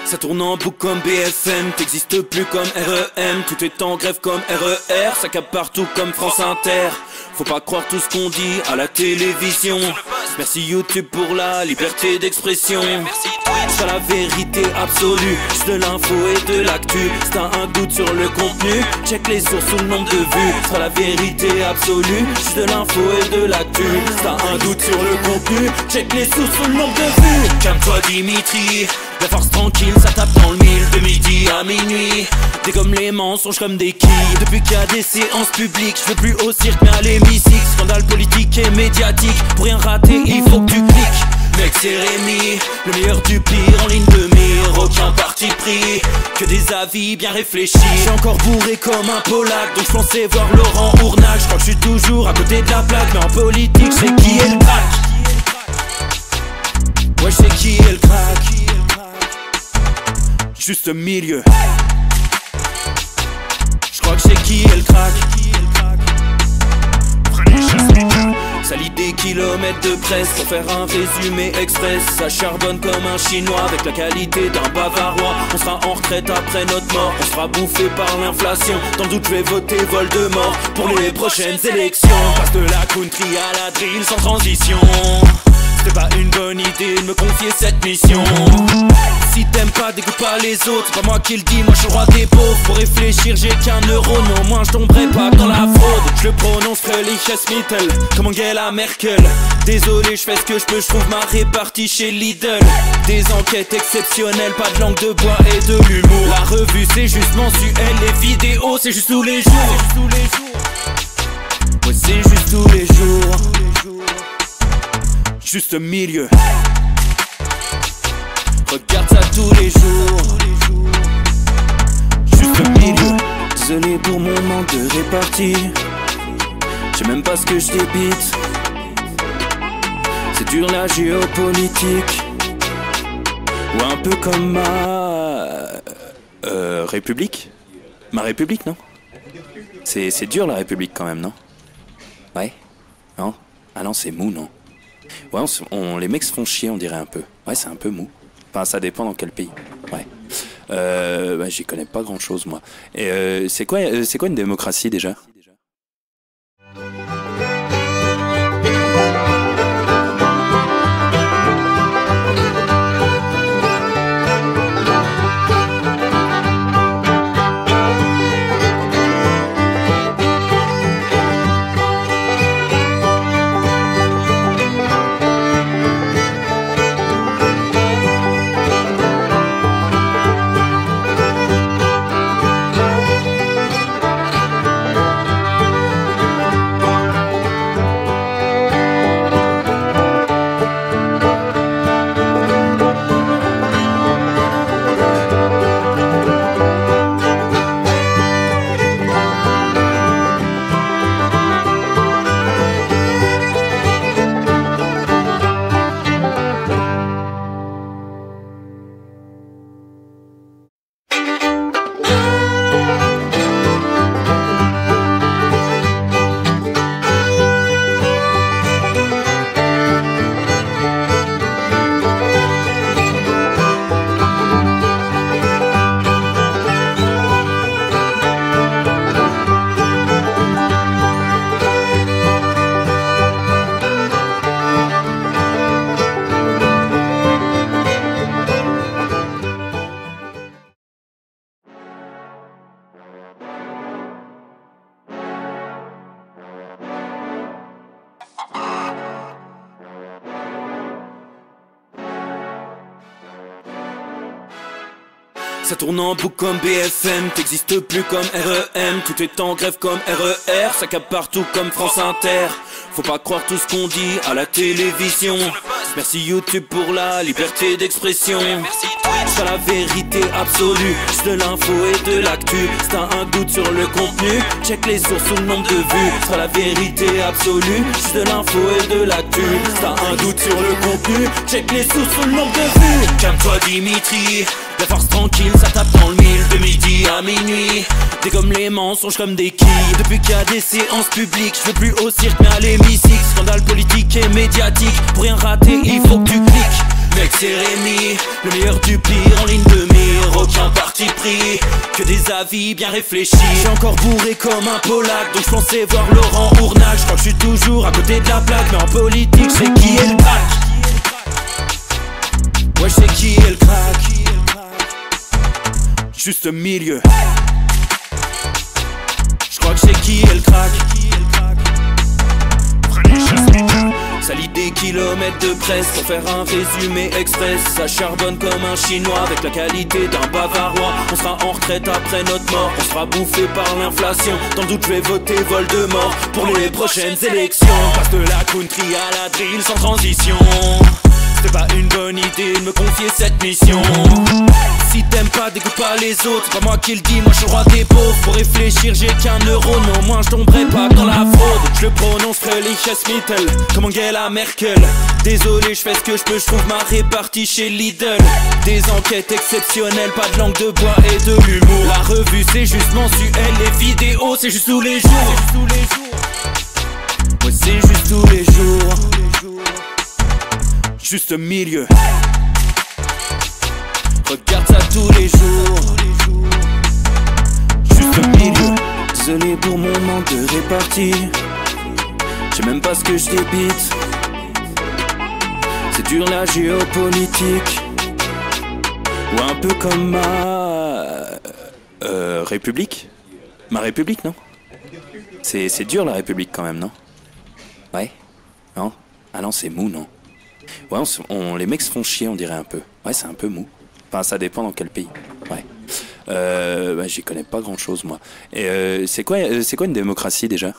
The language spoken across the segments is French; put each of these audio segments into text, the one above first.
Ça tourne en boucle comme BFM, t'existes plus comme REM. Tout est en grève comme RER, ça capte partout comme France Inter. Faut pas croire tout ce qu'on dit à la télévision. Merci YouTube pour la liberté d'expression. C'est la vérité absolue, juste de l'info et de l'actu. Si t'as un doute sur le contenu, check les sources ou le nombre de vues. C'est la vérité absolue, juste de l'info et de l'actu. Si t'as un doute sur le contenu, check les sources ou le nombre de vues. Calme-toi Dimitri, la force tranquille, ça tape dans le mille. De midi à minuit, dégomme les mensonges comme des quilles. Depuis qu'il y a des séances publiques, je veux plus au cirque mais à l'hémicycle. Scandale politique et médiatique, pour rien rater il faut que tu cliques. Mec c'est Rémi, le meilleur du pire en ligne de mire. Aucun parti pris, que des avis bien réfléchis. J'suis encore bourré comme un Polac, donc j'pensais voir Laurent Ournac. J'crois que j'suis toujours à côté de la plaque, mais en politique j'sais qui est le crack. Ouais j'sais qui est le crack. Juste milieu. J'crois que j'sais qui est le crack. Ça lit des kilomètres de presse pour faire un résumé express. Ça charbonne comme un chinois avec la qualité d'un bavarois. On sera en retraite après notre mort, on sera bouffé par l'inflation. Dans le doute je vais voter Voldemort pour les prochaines élections. Passe de la country à la drill sans transition. C'était pas une bonne idée de me confier cette mission. Si t'aimes pas, dégoûte pas les autres. C'est pas moi qui le dis, moi je suis le roi des pauvres. Pour réfléchir j'ai qu'un euro, non moins je tomberai pas dans la fraude. Je le prononce Mittel, comme Angela Merkel. Désolé, je fais ce que je peux, je trouve ma répartie chez Lidl. Des enquêtes exceptionnelles, pas de langue de bois et de l'humour. La revue c'est juste mensuel, les vidéos c'est juste tous les jours. Ouais c'est juste tous les jours. Juste milieu. Regarde ça tous les jours. Juste milieu. Désolé pour mon manque de répartie. Je sais même pas ce que je débite. C'est dur la géopolitique. Ou un peu comme ma... République. Ma République, non? C'est dur la République quand même, non? Ouais? Non? Ah non, c'est mou, non? Ouais, les mecs se font chier, on dirait un peu. Ouais, c'est un peu mou. Enfin, ça dépend dans quel pays. Ouais. Bah, j'y connais pas grand chose, moi. Et c'est quoi une démocratie déjà? Ça tourne en boucle comme BFM, t'existes plus comme REM. Tout est en grève comme RER, ça capte partout comme France Inter. Faut pas croire tout ce qu'on dit à la télévision. Merci YouTube pour la liberté d'expression. C'est la vérité absolue, juste de l'info et de l'actu. Si t'as un doute sur le contenu, check les sources ou le nombre de vues. C'est la vérité absolue, juste de l'info et de l'actu. Si t'as un doute sur le contenu, check les sources ou le nombre de vues. Calme-toi Dimitri, la force tranquille, ça tape dans le mille. De midi à minuit, dégomme les mensonges comme des quilles. Depuis qu'il y a des séances publiques, je veux plus au cirque mais à l'hémicycle. Scandale politique et médiatique, pour rien rater il faut que tu cliques. Mec c'est Rémi, le meilleur du pire en ligne de mire. Aucun parti pris, que des avis bien réfléchis. J'suis encore bourré comme un Polac, donc j'pensais voir Laurent Ournac. J'crois que j'suis toujours à côté de la plaque, mais en politique j'sais qui est le crack. Ouais j'sais qui est le crack. Juste milieu. J'crois que j'sais qui est le crack. Ça lit des kilomètres de presse pour faire un résumé express. Ça charbonne comme un chinois avec la qualité d'un bavarois. On sera en retraite après notre mort, on sera bouffé par l'inflation. Dans le doute je vais voter Voldemort pour les prochaines élections. Passe de la country à la drill sans transition. C'était pas une bonne idée de me confier cette mission. Si t'aimes pas, dégoûte pas les autres. C'est pas moi qui le dis, moi je suis le roi des pauvres. Pour réfléchir, j'ai qu'un euro, non, moins je tomberai pas dans la fraude. Je le prononcerai Lichesmittel, comme Angela Merkel. Désolé, je fais ce que je peux, je trouve ma répartie chez Lidl. Des enquêtes exceptionnelles, pas de langue de bois et de l'humour. La revue c'est juste mensuel, les vidéos c'est juste tous les jours. Ouais, c'est juste tous les jours. Juste milieu. Regarde ça tous les jours. Juste milieu. Désolé pour mon manque de répartie. Je sais même pas ce que je débite. C'est dur la géopolitique. Ou un peu comme ma... République. Ma République, non? C'est dur la République quand même, non? Ouais? Non? Ah non, c'est mou, non? Ouais, les mecs se font chier, on dirait un peu. Ouais, c'est un peu mou. Enfin, ça dépend dans quel pays. Ouais. Bah, j'y connais pas grand chose, moi. Et c'est quoi une démocratie déjà?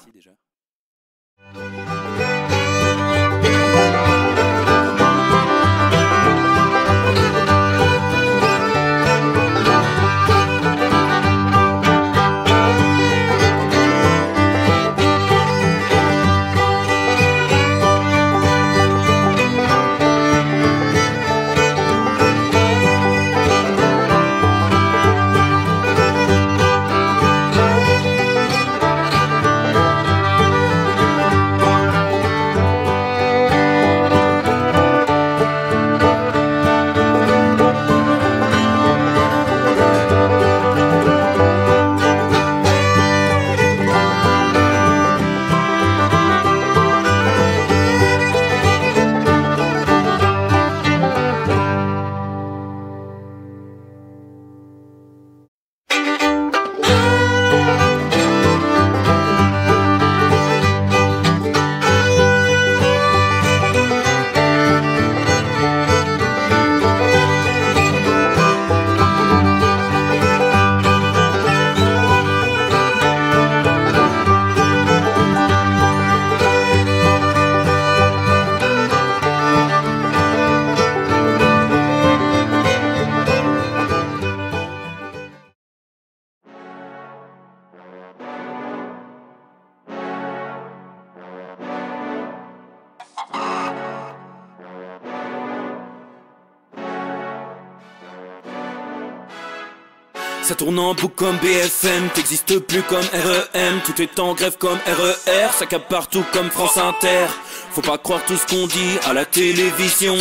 Ça tourne en boucle comme BFM, t'existes plus comme REM. Tout est en grève comme RER, ça capte partout comme France Inter. Faut pas croire tout ce qu'on dit à la télévision.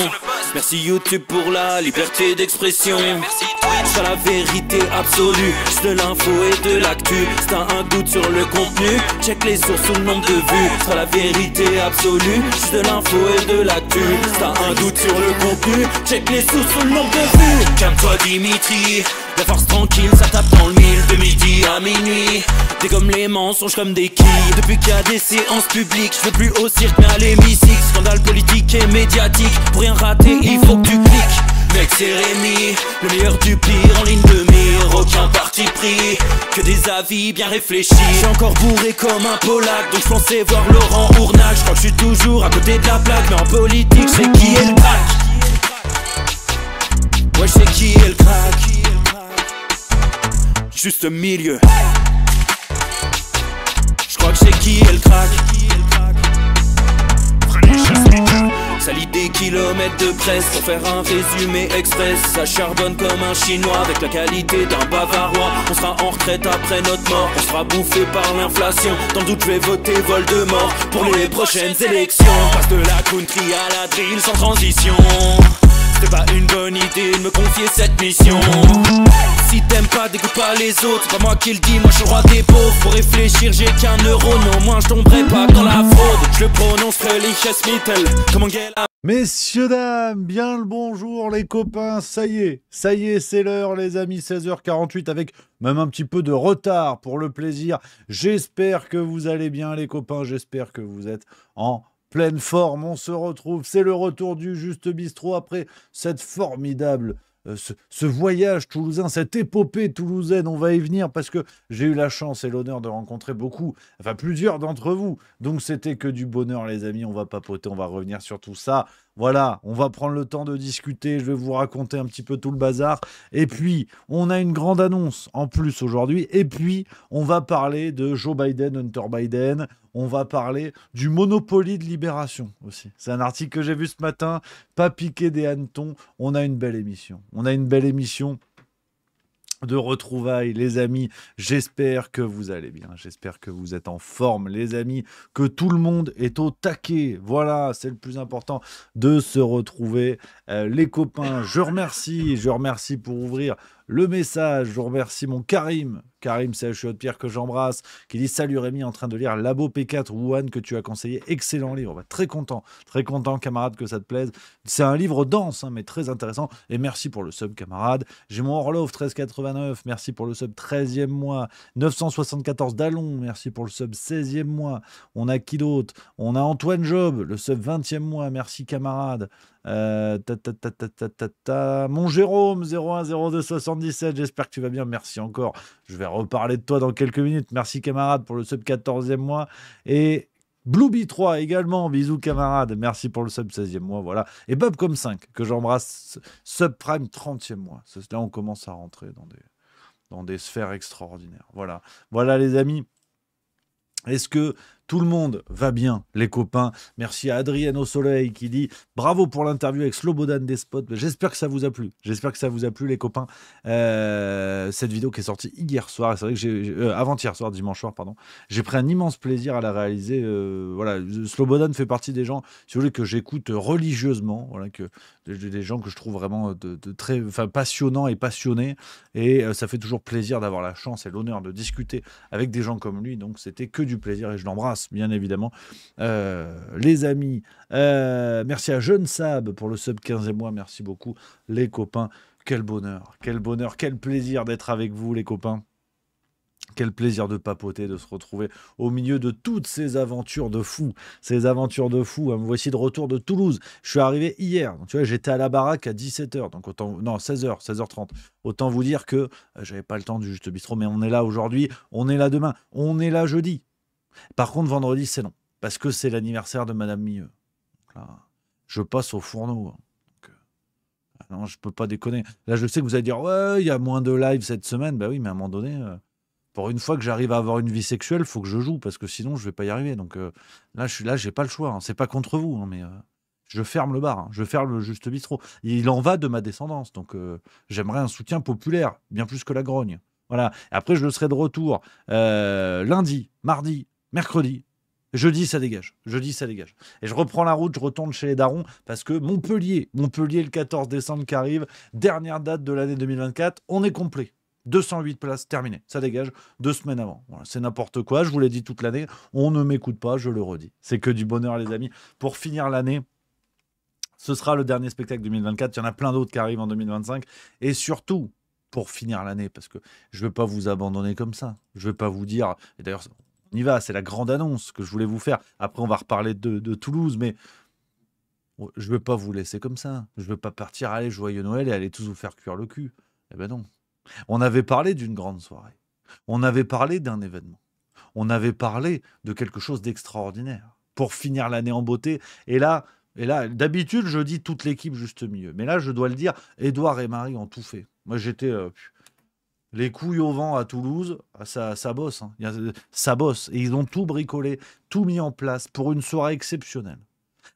Merci YouTube pour la liberté d'expression. C'est la vérité absolue, c'est de l'info et de l'actu. Si t'as un doute sur le contenu, check les sources ou le nombre de vues. C'est la vérité absolue, c'est de l'info et de l'actu. Si t'as un doute sur le contenu, check les sources ou le nombre de vues. Calme-toi Dimitri, la force tranquille, ça tape dans le mille. De midi à minuit, dégomme les mensonges comme des quilles. Depuis qu'il y a des séances publiques, je veux plus au cirque mais à l'hémicycle. Scandale politique et médiatique, pour rien rater il faut que tu cliques. Mec c'est Rémi, le meilleur du pire en ligne de mire. Aucun parti pris, que des avis bien réfléchis. J'suis encore bourré comme un Polac, donc j'pensais voir Laurent Ournac. J'crois que j'suis toujours à côté de la plaque, mais en politique j'sais qui est le crack. Ouais j'sais qui est le crack. Juste milieu. J'crois que j'sais qui est le crack. Ça lit des kilomètres de presse pour faire un résumé express. Ça charbonne comme un chinois avec la qualité d'un bavarois. On sera en retraite après notre mort, on sera bouffé par l'inflation. Dans le doute je vais voter Voldemort pour les prochaines élections. Passe de la country à la drill sans transition. c'était pas une bonne idée de me confier cette mission. Si t'aimes pas, dégoûte pas les autres, c'est pas moi qui le dis, moi je suis le roi des pauvres. Faut réfléchir, j'ai qu'un euro, non moi je tomberai pas dans la fraude. Je le prononce Reliches Mittel, comme Angela. Messieurs, dames, bien le bonjour les copains, ça y est, c'est l'heure les amis, 16h48 avec même un petit peu de retard pour le plaisir. J'espère que vous allez bien les copains, j'espère que vous êtes en pleine forme. On se retrouve, c'est le retour du Juste Bistrot après cette formidable... Ce voyage toulousain, cette épopée toulousaine, on va y venir parce que j'ai eu la chance et l'honneur de rencontrer plusieurs d'entre vous. Donc c'était que du bonheur les amis, on va papoter, on va revenir sur tout ça. Voilà, on va prendre le temps de discuter, je vais vous raconter un petit peu tout le bazar. Et puis, on a une grande annonce en plus aujourd'hui. Et puis, on va parler de Joe Biden, Hunter Biden. On va parler du Monopoly de Libération aussi. C'est un article que j'ai vu ce matin, pas piqué des hannetons. On a une belle émission. De retrouvailles, les amis. J'espère que vous allez bien. J'espère que vous êtes en forme, les amis. Que tout le monde est au taquet. Voilà, c'est le plus important de se retrouver. Les copains, je remercie pour ouvrir le message. Je remercie mon Karim, CHU Haute-Pierre que j'embrasse, qui dit salut Rémi, en train de lire Labo P4 Wuhan que tu as conseillé. Excellent livre. Bah, très content, camarade, que ça te plaise. C'est un livre dense, hein, mais très intéressant. Et merci pour le sub, camarade. J'ai mon Orlov 1389. Merci pour le sub 13e mois. 974 Dallon. Merci pour le sub 16e mois. On a qui d'autre? On a Antoine Job, le sub 20e mois. Merci, camarade. Mon Jérôme 010277, j'espère que tu vas bien, merci encore, je vais reparler de toi dans quelques minutes, merci camarade pour le sub 14e mois, et Blueby 3 également, bisous camarade, merci pour le sub 16e mois, voilà, et Bobcom 5 que j'embrasse, subprime 30e mois, là on commence à rentrer dans des sphères extraordinaires, voilà les amis. Est-ce que tout le monde va bien, les copains? Merci à Adrienne au Soleil qui dit bravo pour l'interview avec Slobodan Despot. J'espère que ça vous a plu. Les copains. Cette vidéo qui est sortie hier soir, c'est vrai que avant-hier soir, dimanche soir, pardon. J'ai pris un immense plaisir à la réaliser. Voilà, Slobodan fait partie des gens, si vous voulez, que j'écoute religieusement. Voilà, des gens que je trouve vraiment très passionnants et passionnés. Et ça fait toujours plaisir d'avoir la chance et l'honneur de discuter avec des gens comme lui. Donc c'était que du plaisir et je l'embrasse bien évidemment. Les amis, merci à Jeune Sab pour le sub 15e mois, merci beaucoup les copains. Quel bonheur, quel plaisir d'être avec vous les copains. Quel plaisir de papoter, de se retrouver au milieu de toutes ces aventures de fous. Me voici de retour de Toulouse. Je suis arrivé hier. Donc, tu vois, j'étais à la baraque à 17h. Donc, 16h30. Autant vous dire que j'avais pas le temps du Juste Bistrot, mais on est là aujourd'hui, on est là demain, on est là jeudi. Par contre, vendredi, c'est non. Parce que c'est l'anniversaire de Madame Milleux. Là, je passe au fourneau. Donc, non, je peux pas déconner. Là, je sais que vous allez dire, ouais, il y a moins de live cette semaine. Bah oui, mais à un moment donné... Pour une fois que j'arrive à avoir une vie sexuelle, il faut que je joue, parce que sinon, je ne vais pas y arriver. Donc là, j'ai pas le choix. Hein. C'est pas contre vous, hein, mais je ferme le bar. Hein. Je ferme le Juste Bistrot. Il en va de ma descendance. Donc j'aimerais un soutien populaire, bien plus que la grogne. Voilà. Après, je serai de retour lundi, mardi, mercredi. Jeudi, ça dégage. Et je reprends la route, je retourne chez les darons, parce que Montpellier, le 14 décembre qui arrive, dernière date de l'année 2024, on est complet. 208 places, terminé, ça dégage 2 semaines avant. Voilà, c'est n'importe quoi, je vous l'ai dit toute l'année, on ne m'écoute pas, je le redis. C'est que du bonheur les amis. Pour finir l'année, ce sera le dernier spectacle 2024, il y en a plein d'autres qui arrivent en 2025. Et surtout, pour finir l'année, parce que je ne veux pas vous abandonner comme ça, je ne veux pas vous dire, et d'ailleurs on y va, c'est la grande annonce que je voulais vous faire. Après on va reparler de Toulouse, mais je ne veux pas vous laisser comme ça. Je ne veux pas partir, allez, joyeux Noël et aller tous vous faire cuire le cul. Eh ben non. On avait parlé d'une grande soirée. On avait parlé d'un événement. On avait parlé de quelque chose d'extraordinaire pour finir l'année en beauté. Et là, d'habitude, je dis toute l'équipe juste mieux. Mais là, je dois le dire, Édouard et Marie ont tout fait. Moi, j'étais les couilles au vent à Toulouse. Ça bosse. Hein. Ça bosse. Et ils ont tout bricolé, tout mis en place pour une soirée exceptionnelle.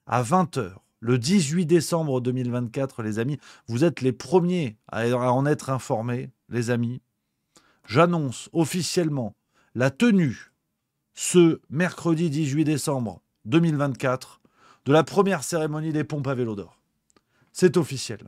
À 20h. Le 18 décembre 2024, les amis, vous êtes les premiers à en être informés, les amis. J'annonce officiellement la tenue, ce mercredi 18 décembre 2024, de la première cérémonie des pompes à vélo d'or. c'est officiel.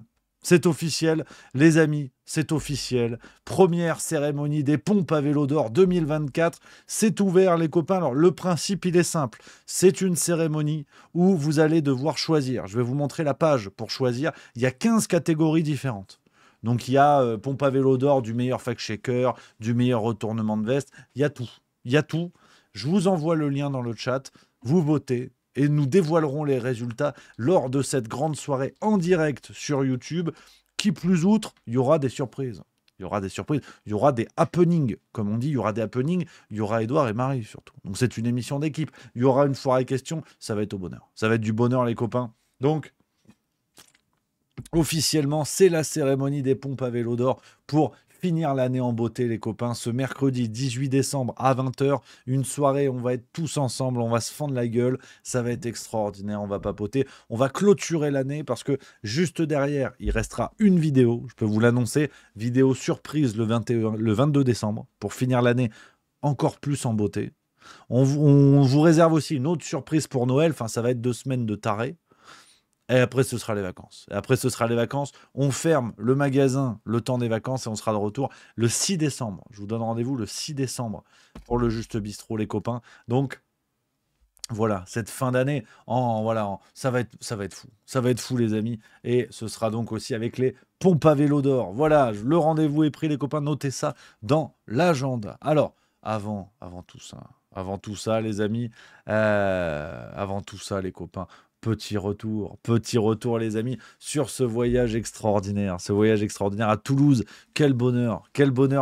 C'est officiel, les amis, c'est officiel. Première cérémonie des pompes à vélo d'or 2024. C'est ouvert, les copains. Alors, le principe, il est simple. C'est une cérémonie où vous allez devoir choisir. Je vais vous montrer la page pour choisir. Il y a 15 catégories différentes. Donc, il y a pompe à vélo d'or, du meilleur fact-checker, du meilleur retournement de veste. Il y a tout. Il y a tout. Je vous envoie le lien dans le chat. Vous votez. Et nous dévoilerons les résultats lors de cette grande soirée en direct sur YouTube. Qui plus outre, il y aura des surprises. Il y aura des surprises. Il y aura des happenings. Comme on dit, il y aura des happenings. Il y aura Edouard et Marie surtout. Donc c'est une émission d'équipe. Il y aura une foire à questions. Ça va être au bonheur. Ça va être du bonheur, les copains. Donc, officiellement, c'est la cérémonie des pompes à vélo d'or pour finir l'année en beauté, les copains. Ce mercredi 18 décembre à 20h, une soirée, on va être tous ensemble, on va se fendre la gueule, ça va être extraordinaire, on va papoter, on va clôturer l'année parce que juste derrière, il restera une vidéo, je peux vous l'annoncer, vidéo surprise le 22 décembre pour finir l'année encore plus en beauté. On vous réserve aussi une autre surprise pour Noël, enfin ça va être 2 semaines de taré. Et après, ce sera les vacances. Et après, ce sera les vacances. On ferme le magasin le temps des vacances et on sera de retour le 6 décembre. Je vous donne rendez-vous le 6 décembre pour le Juste Bistrot, les copains. Donc, voilà, cette fin d'année, ça va être fou. Ça va être fou, les amis. Et ce sera donc aussi avec les pompes à vélo d'or. Voilà, le rendez-vous est pris, les copains. Notez ça dans l'agenda. Alors, avant tout ça, les amis, avant tout ça, les copains, petit retour, les amis, sur ce voyage extraordinaire à Toulouse. Quel bonheur,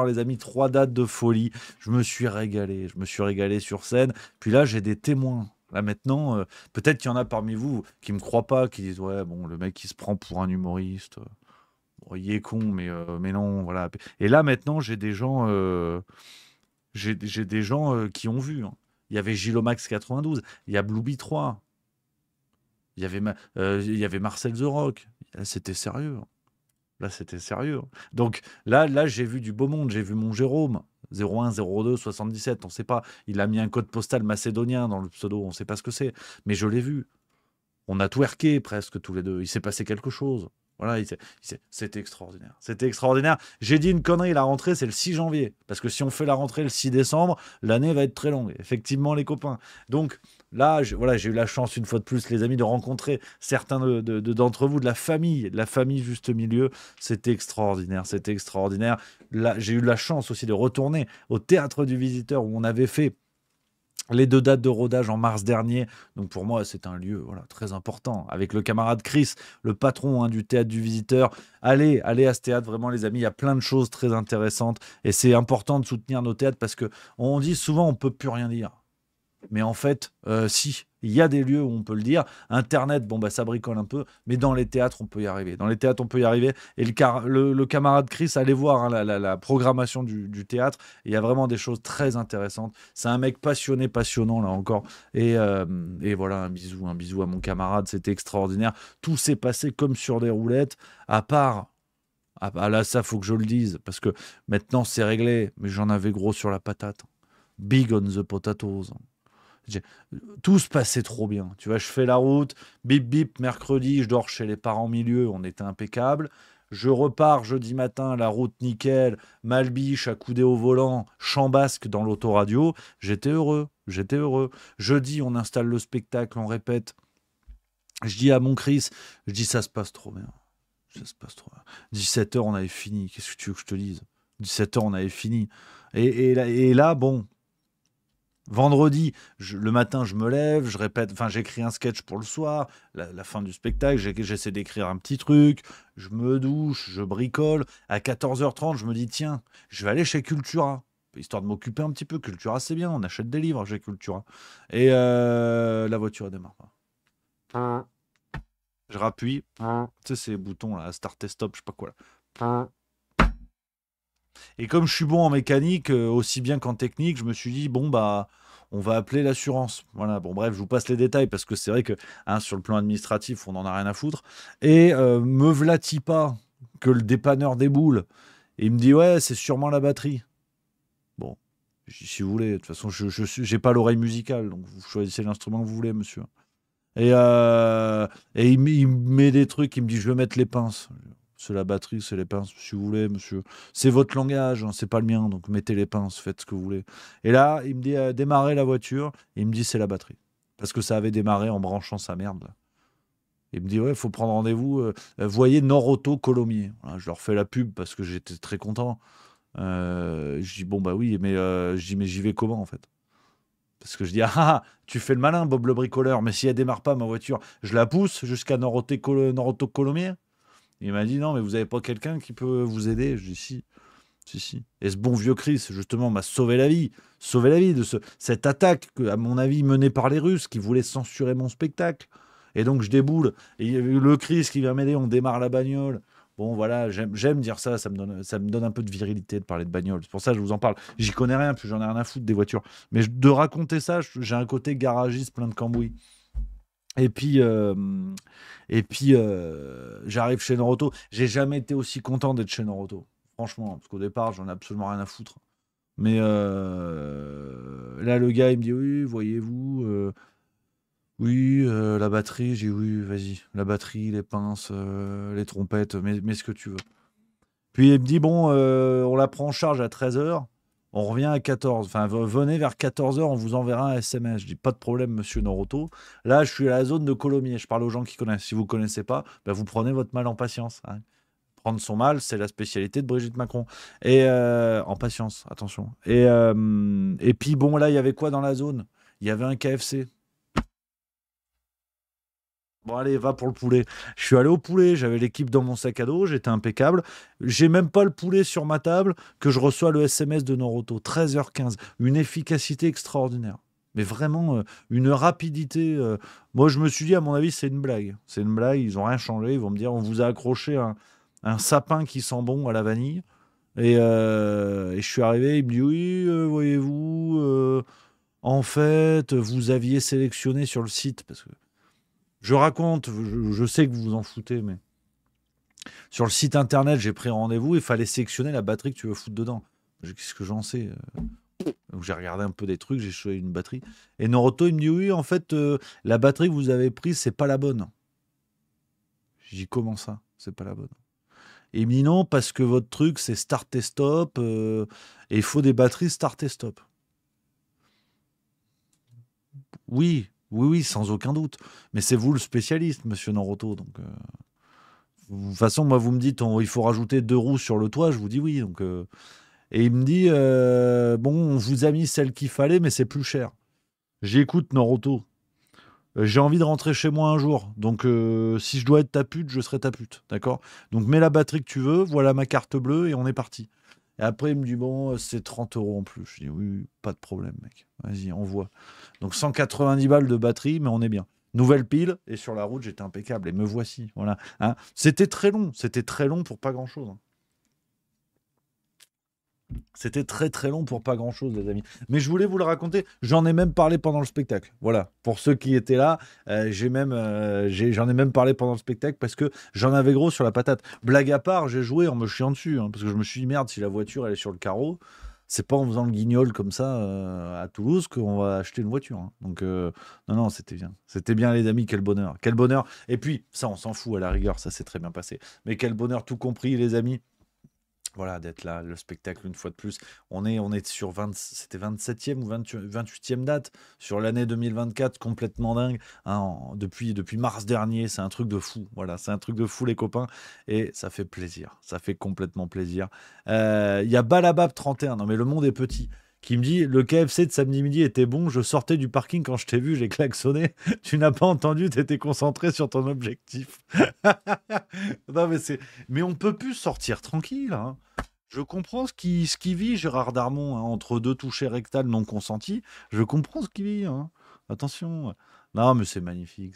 les amis. 3 dates de folie. Je me suis régalé sur scène. Puis là, j'ai des témoins. Là maintenant, peut-être qu'il y en a parmi vous qui me croient pas, qui disent ouais bon, le mec il se prend pour un humoriste. Bon, il est con, mais non, voilà. Et là maintenant, j'ai des gens, qui ont vu. Hein. Il y avait Gilomax 92, il y a Blueby 3. Il y avait Marcel The Rock. Là, c'était sérieux. Donc là, j'ai vu du beau monde. J'ai vu mon Jérôme, 01 02 77. On ne sait pas. Il a mis un code postal macédonien dans le pseudo. On ne sait pas ce que c'est. Mais je l'ai vu. On a twerké presque tous les deux. Il s'est passé quelque chose. Voilà, c'était extraordinaire. C'était extraordinaire. J'ai dit une connerie, la rentrée, c'est le 6 janvier. Parce que si on fait la rentrée le 6 décembre, l'année va être très longue. Effectivement, les copains. Donc là, j'ai eu la chance, une fois de plus, les amis, de rencontrer certains d'entre vous, de la famille Juste Milieu. C'était extraordinaire. Là, j'ai eu la chance aussi de retourner au Théâtre du Visiteur où on avait fait les 2 dates de rodage en mars dernier. Donc pour moi, c'est un lieu très important. Avec le camarade Chris, le patron du Théâtre du Visiteur. Allez à ce théâtre, vraiment les amis. Il y a plein de choses très intéressantes. Et c'est important de soutenir nos théâtres parce qu'on dit souvent on ne peut plus rien dire. Mais en fait, si, il y a des lieux où on peut le dire. Internet, ça bricole un peu, mais dans les théâtres, on peut y arriver. Et le camarade Chris, allez voir la programmation du théâtre. Il y a vraiment des choses très intéressantes. C'est un mec passionnant, là encore. Et voilà, un bisou à mon camarade. C'était extraordinaire. Tout s'est passé comme sur des roulettes, à part... Ah là, ça, faut que je le dise, parce que maintenant, c'est réglé, mais j'en avais gros sur la patate. Big on the potatoes. Tout se passait trop bien. Tu vois, je fais la route, bip bip, mercredi, je dors chez les parents milieu, on était impeccable. Je repars jeudi matin, la route nickel, Malbiche, accoudé au volant, chant basque dans l'autoradio. J'étais heureux. Jeudi, on installe le spectacle, on répète. Je dis à mon Chris, ça se passe trop bien. 17h, on avait fini. Qu'est-ce que tu veux que je te dise? 17h, on avait fini. Et là, bon... Vendredi, le matin, je me lève, je répète, j'écris un sketch pour le soir, la fin du spectacle, j'essaie d'écrire un petit truc, je me douche, je bricole. À 14h30, je me dis, tiens, je vais aller chez Cultura, histoire de m'occuper un petit peu. Cultura, c'est bien, on achète des livres chez Cultura. Et la voiture démarre pas. Je rappuie, tu sais, ces boutons là, start et stop, je sais pas quoi là. Et comme je suis bon en mécanique, aussi bien qu'en technique, je me suis dit, on va appeler l'assurance. Voilà, bon bref, je vous passe les détails parce que c'est vrai que sur le plan administratif, on n'en a rien à foutre. Et me v'là-t-il pas que le dépanneur déboule. Et il me dit, ouais, c'est sûrement la batterie. Bon, si vous voulez, de toute façon, je n'ai pas l'oreille musicale, donc vous choisissez l'instrument que vous voulez, monsieur. Et Et il me met des trucs, il me dit, je vais mettre les pinces. C'est la batterie, c'est les pinces, si vous voulez, monsieur. C'est votre langage, hein, c'est pas le mien, donc mettez les pinces, faites ce que vous voulez. Et là, il me dit, démarrer la voiture, et il me dit, c'est la batterie. Parce que ça avait démarré en branchant sa merde, là. Il me dit, ouais, il faut prendre rendez-vous. Voyez Nord-Auto Colomiers. Voilà, je leur fais la pub parce que j'étais très content. Je dis, bon, bah oui, mais je dis, mais j'y vais comment, en fait? Parce que je dis, tu fais le malin, Bob le bricoleur, mais si elle démarre pas, ma voiture, je la pousse jusqu'à Nord-Auto Colomiers. Il m'a dit, non, mais vous avez pas quelqu'un qui peut vous aider? Je dis, si, si, si. Et ce bon vieux Chris, justement, m'a sauvé la vie de cette attaque, que, à mon avis, menée par les Russes, qui voulaient censurer mon spectacle. Et donc, je déboule. Et il y a eu le Chris qui vient m'aider, on démarre la bagnole. Bon, voilà, j'aime dire ça, ça me donne un peu de virilité de parler de bagnole. C'est pour ça que je vous en parle. J'y connais rien, puis j'en ai rien à foutre des voitures. Mais de raconter ça, j'ai un côté garagiste plein de cambouis. Et puis, j'arrive chez Noroto. J'ai jamais été aussi content d'être chez Noroto. Franchement, parce qu'au départ, j'en ai absolument rien à foutre. Mais là, le gars, il me dit, oui, voyez-vous, oui, la batterie. J'ai dit, oui, vas-y, la batterie, les pinces, les trompettes, mets ce que tu veux. Puis il me dit, bon, on la prend en charge à 13h. On revient à 14. Enfin, venez vers 14h, on vous enverra un SMS. Je dis, pas de problème, monsieur Noroto. Là, je suis à la zone de Colomiers. Je parle aux gens qui connaissent. Si vous ne connaissez pas, ben, vous prenez votre mal en patience, hein. Prendre son mal, c'est la spécialité de Brigitte Macron. Et en patience, attention. Et puis, bon, là, il y avait quoi dans la zone? Il y avait un KFC. Bon, allez, va pour le poulet. Je suis allé au poulet, j'avais l'équipe dans mon sac à dos, j'étais impeccable. J'ai même pas le poulet sur ma table que je reçois le SMS de Noroto. 13h15. Une efficacité extraordinaire. Mais vraiment, une rapidité. Moi, je me suis dit, à mon avis, c'est une blague. C'est une blague, ils ont rien changé. Ils vont me dire, on vous a accroché un sapin qui sent bon à la vanille. Et je suis arrivé, il me dit, oui, voyez-vous, en fait, vous aviez sélectionné sur le site, parce que je raconte, je sais que vous vous en foutez, mais sur le site internet, j'ai pris rendez-vous, il fallait sélectionner la batterie que tu veux foutre dedans. Qu'est-ce que j'en sais? Donc j'ai regardé un peu des trucs, j'ai choisi une batterie. Et Noroto, il me dit, oui, en fait, la batterie que vous avez prise, c'est pas la bonne. J'ai dit, comment ça? C'est pas la bonne. Et il me dit, non, parce que votre truc, c'est start et stop, et il faut des batteries start et stop. Oui, oui, oui, sans aucun doute. Mais c'est vous le spécialiste, monsieur Noroto, donc... De toute façon, moi, vous me dites, il faut rajouter 2 roues sur le toit, je vous dis oui. Donc, et il me dit, bon, on vous a mis celle qu'il fallait, mais c'est plus cher. J'écoute Noroto. J'ai envie de rentrer chez moi un jour. Donc, si je dois être ta pute, je serai ta pute. D'accord? Donc, mets la batterie que tu veux, voilà ma carte bleue et on est parti. Et après, il me dit, bon, c'est 30 € en plus. Je dis, oui, oui, pas de problème, mec. Vas-y, on voit. Donc, 190 balles de batterie, mais on est bien. Nouvelle pile, et sur la route, j'étais impeccable. Et me voici. Voilà. Hein. C'était très long pour pas grand-chose. Hein. C'était très très long pour pas grand-chose, les amis. Mais je voulais vous le raconter. J'en ai même parlé pendant le spectacle. Voilà. Pour ceux qui étaient là, j'en ai même parlé pendant le spectacle parce que j'en avais gros sur la patate. Blague à part, j'ai joué en me chiant dessus. Hein, parce que je me suis dit, merde, si la voiture elle est sur le carreau, c'est pas en faisant le guignol comme ça à Toulouse qu'on va acheter une voiture. Hein. Donc, non, non, c'était bien. C'était bien, les amis. Quel bonheur. Quel bonheur. Et puis, ça, on s'en fout à la rigueur. Ça s'est très bien passé. Mais quel bonheur, tout compris, les amis. Voilà, d'être là, le spectacle une fois de plus. On est sur c'était 27e ou 28e date sur l'année 2024, complètement dingue. Hein, depuis mars dernier, c'est un truc de fou. Voilà, c'est un truc de fou, les copains. Et ça fait plaisir. Ça fait complètement plaisir. Il y a Balabab 31, non mais le monde est petit, qui me dit, le KFC de samedi midi était bon, je sortais du parking quand je t'ai vu, j'ai klaxonné, tu n'as pas entendu, tu étais concentré sur ton objectif. Non mais on peut plus sortir tranquille, hein. Je comprends ce qui vit Gérard Darmon, hein, entre deux touchés rectales non consentis. Je comprends ce qu'il vit, hein. Attention. Non, mais c'est magnifique,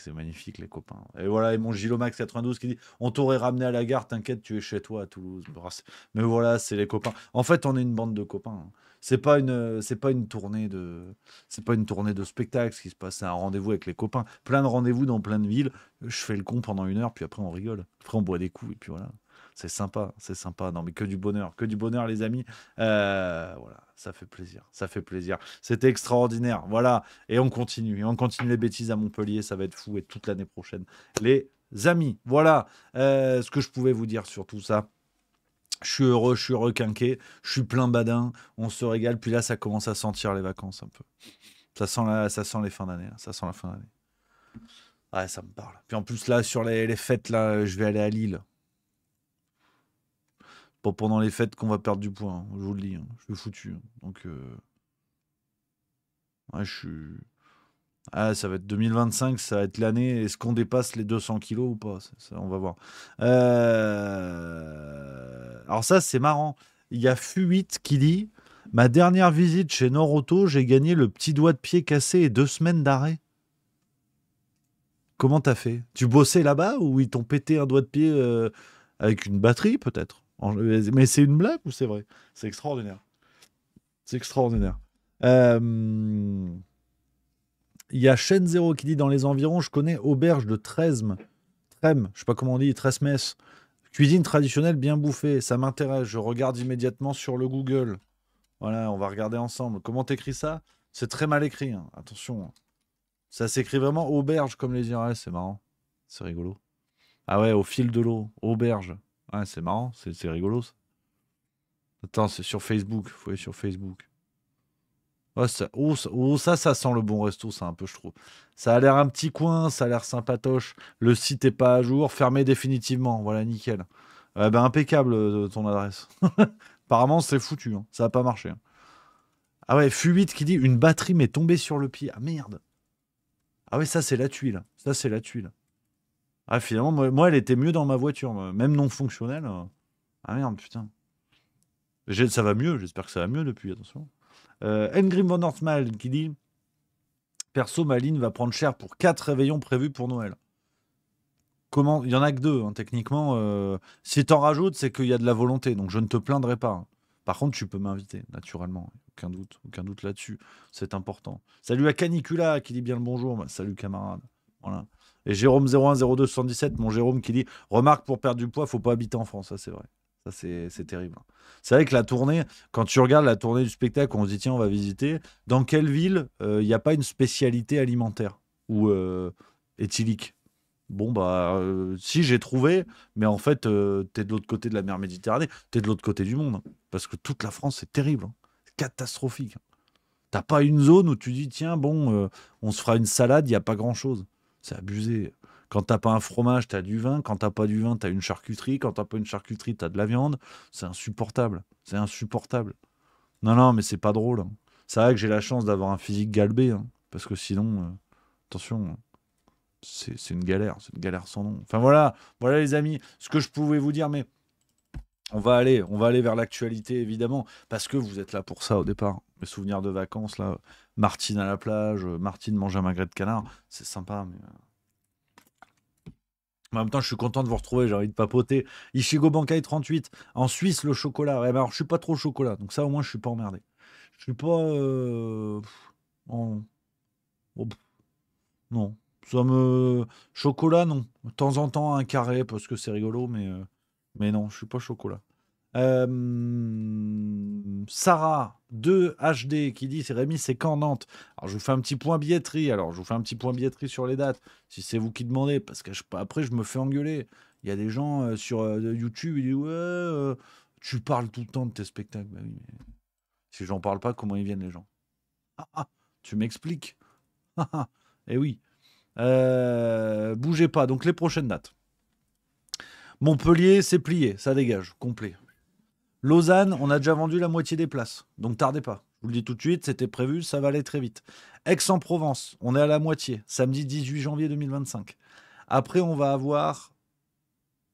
les copains. Et voilà, et mon Gilomax 92 qui dit, on t'aurait ramené à la gare, t'inquiète, tu es chez toi à Toulouse. Mais voilà, c'est les copains. En fait, on est une bande de copains. Hein. C'est pas une tournée de spectacle, ce qui se passe. C'est un rendez-vous avec les copains. Plein de rendez-vous dans plein de villes. Je fais le con pendant 1 heure, puis après on rigole. Après on boit des coups, et puis voilà. C'est sympa, c'est sympa. Non, mais que du bonheur, les amis. Voilà, ça fait plaisir, ça fait plaisir. C'était extraordinaire, voilà. Et on continue les bêtises à Montpellier, ça va être fou, et toute l'année prochaine. Les amis, voilà ce que je pouvais vous dire sur tout ça. Je suis heureux, je suis requinqué, je suis plein badin, on se régale. Puis là, ça commence à sentir les vacances un peu. Ça sent les fins d'année, là. Ça sent la fin d'année. Ouais, ça me parle. Puis en plus, là, sur les fêtes, là, je vais aller à Lille. Pas pendant les fêtes qu'on va perdre du poids, hein, je vous le dis. Hein. Je suis foutu. Hein. Donc, ouais, je suis. Ah, ça va être 2025, ça va être l'année. Est-ce qu'on dépasse les 200 kilos ou pas? Ça, on va voir. Alors ça, c'est marrant. Il y a Fu8 qui dit: ma dernière visite chez Noroto, j'ai gagné le petit doigt de pied cassé et 2 semaines d'arrêt. Comment t'as fait? Tu bossais là-bas ou ils t'ont pété un doigt de pied avec une batterie peut-être? Mais c'est une blague ou c'est vrai? C'est extraordinaire. C'est extraordinaire. Il y a Chaîne Zéro qui dit: dans les environs, je connais auberge de Tresmes. Trême, je sais pas comment on dit, Tresmes. Cuisine traditionnelle bien bouffée. Ça m'intéresse. Je regarde immédiatement sur le Google. Voilà, on va regarder ensemble. Comment t'écris ça? C'est très mal écrit. Hein. Attention. Hein. Ça s'écrit vraiment auberge comme les IRS. C'est marrant. C'est rigolo. Ah ouais, au fil de l'eau. Auberge. Ouais, c'est marrant. C'est rigolo ça. Attends, c'est sur Facebook. Faut aller sur Facebook. Oh, ça sent le bon resto, ça, un peu, je trouve. Ça a l'air un petit coin, ça a l'air sympatoche. Le site est pas à jour, fermé définitivement. Voilà, nickel. Ben, impeccable ton adresse. Apparemment, c'est foutu. Hein. Ça n'a pas marché. Hein. Ah ouais, Fu8 qui dit: une batterie m'est tombée sur le pied. Ah merde. Ah ouais, ça, c'est la tuile. Ça, c'est la tuile. Ah, finalement, moi, elle était mieux dans ma voiture. Même non fonctionnelle. Ah merde, putain. Ça va mieux, j'espère que ça va mieux depuis, attention. Engrim von Hortmal qui dit: perso, ma ligne va prendre cher pour 4 réveillons prévus pour Noël. Comment? Il y en a que 2, hein, techniquement. Si t'en rajoutes, c'est qu'il y a de la volonté, donc je ne te plaindrai pas. Hein. Par contre, tu peux m'inviter, naturellement. Aucun doute là-dessus. C'est important. Salut à Canicula qui dit bien le bonjour. Bah, salut camarade. Voilà. Et Jérôme 010277, mon Jérôme qui dit: remarque, pour perdre du poids, faut pas habiter en France. Ça, c'est vrai. Ça, c'est terrible. C'est vrai que la tournée, quand tu regardes la tournée du spectacle, on se dit: tiens, on va visiter. Dans quelle ville il n'y a pas une spécialité alimentaire ou éthylique? Bon, bah, si, j'ai trouvé, mais en fait, t'es de l'autre côté de la mer Méditerranée, t'es de l'autre côté du monde. Hein, parce que toute la France, c'est terrible. Hein, c'est catastrophique. Hein. T'as pas une zone où tu dis: tiens, bon, on se fera une salade, il n'y a pas grand-chose. C'est abusé. Quand t'as pas un fromage, t'as du vin. Quand t'as pas du vin, t'as une charcuterie. Quand t'as pas une charcuterie, t'as de la viande. C'est insupportable. C'est insupportable. Non, non, mais c'est pas drôle. Hein. C'est vrai que j'ai la chance d'avoir un physique galbé. Hein, parce que sinon, attention, c'est une galère. C'est une galère sans nom. Enfin voilà, voilà les amis, ce que je pouvais vous dire. Mais on va aller vers l'actualité, évidemment. Parce que vous êtes là pour ça au départ. Mes souvenirs de vacances, là. Martine à la plage. Martine mange un magret de canard. C'est sympa, mais... En même temps, je suis content de vous retrouver, j'ai envie de papoter. Ishigo Bankai 38. En Suisse, le chocolat. Ouais, bah alors, je suis pas trop chocolat, donc ça, au moins, je suis pas emmerdé. Je suis pas... en- oh, non. Ça me... Chocolat, non. De temps en temps, un carré, parce que c'est rigolo, mais non, je suis pas chocolat. Sarah 2 HD qui dit: c'est Rémi, c'est quand Nantes? Alors je vous fais un petit point billetterie. Alors je vous fais un petit point billetterie sur les dates. Si c'est vous qui demandez, parce que après je me fais engueuler. Il y a des gens sur YouTube, ils disent: ouais, tu parles tout le temps de tes spectacles. Bah oui, mais si j'en parle pas, comment ils viennent les gens? Tu m'expliques? Eh oui. Bougez pas. Donc les prochaines dates. Montpellier, c'est plié, ça dégage, complet. Lausanne, on a déjà vendu la moitié des places, donc tardez pas. Je vous le dis tout de suite, c'était prévu, ça va aller très vite. Aix-en-Provence, on est à la moitié, samedi 18 janvier 2025. Après, on va avoir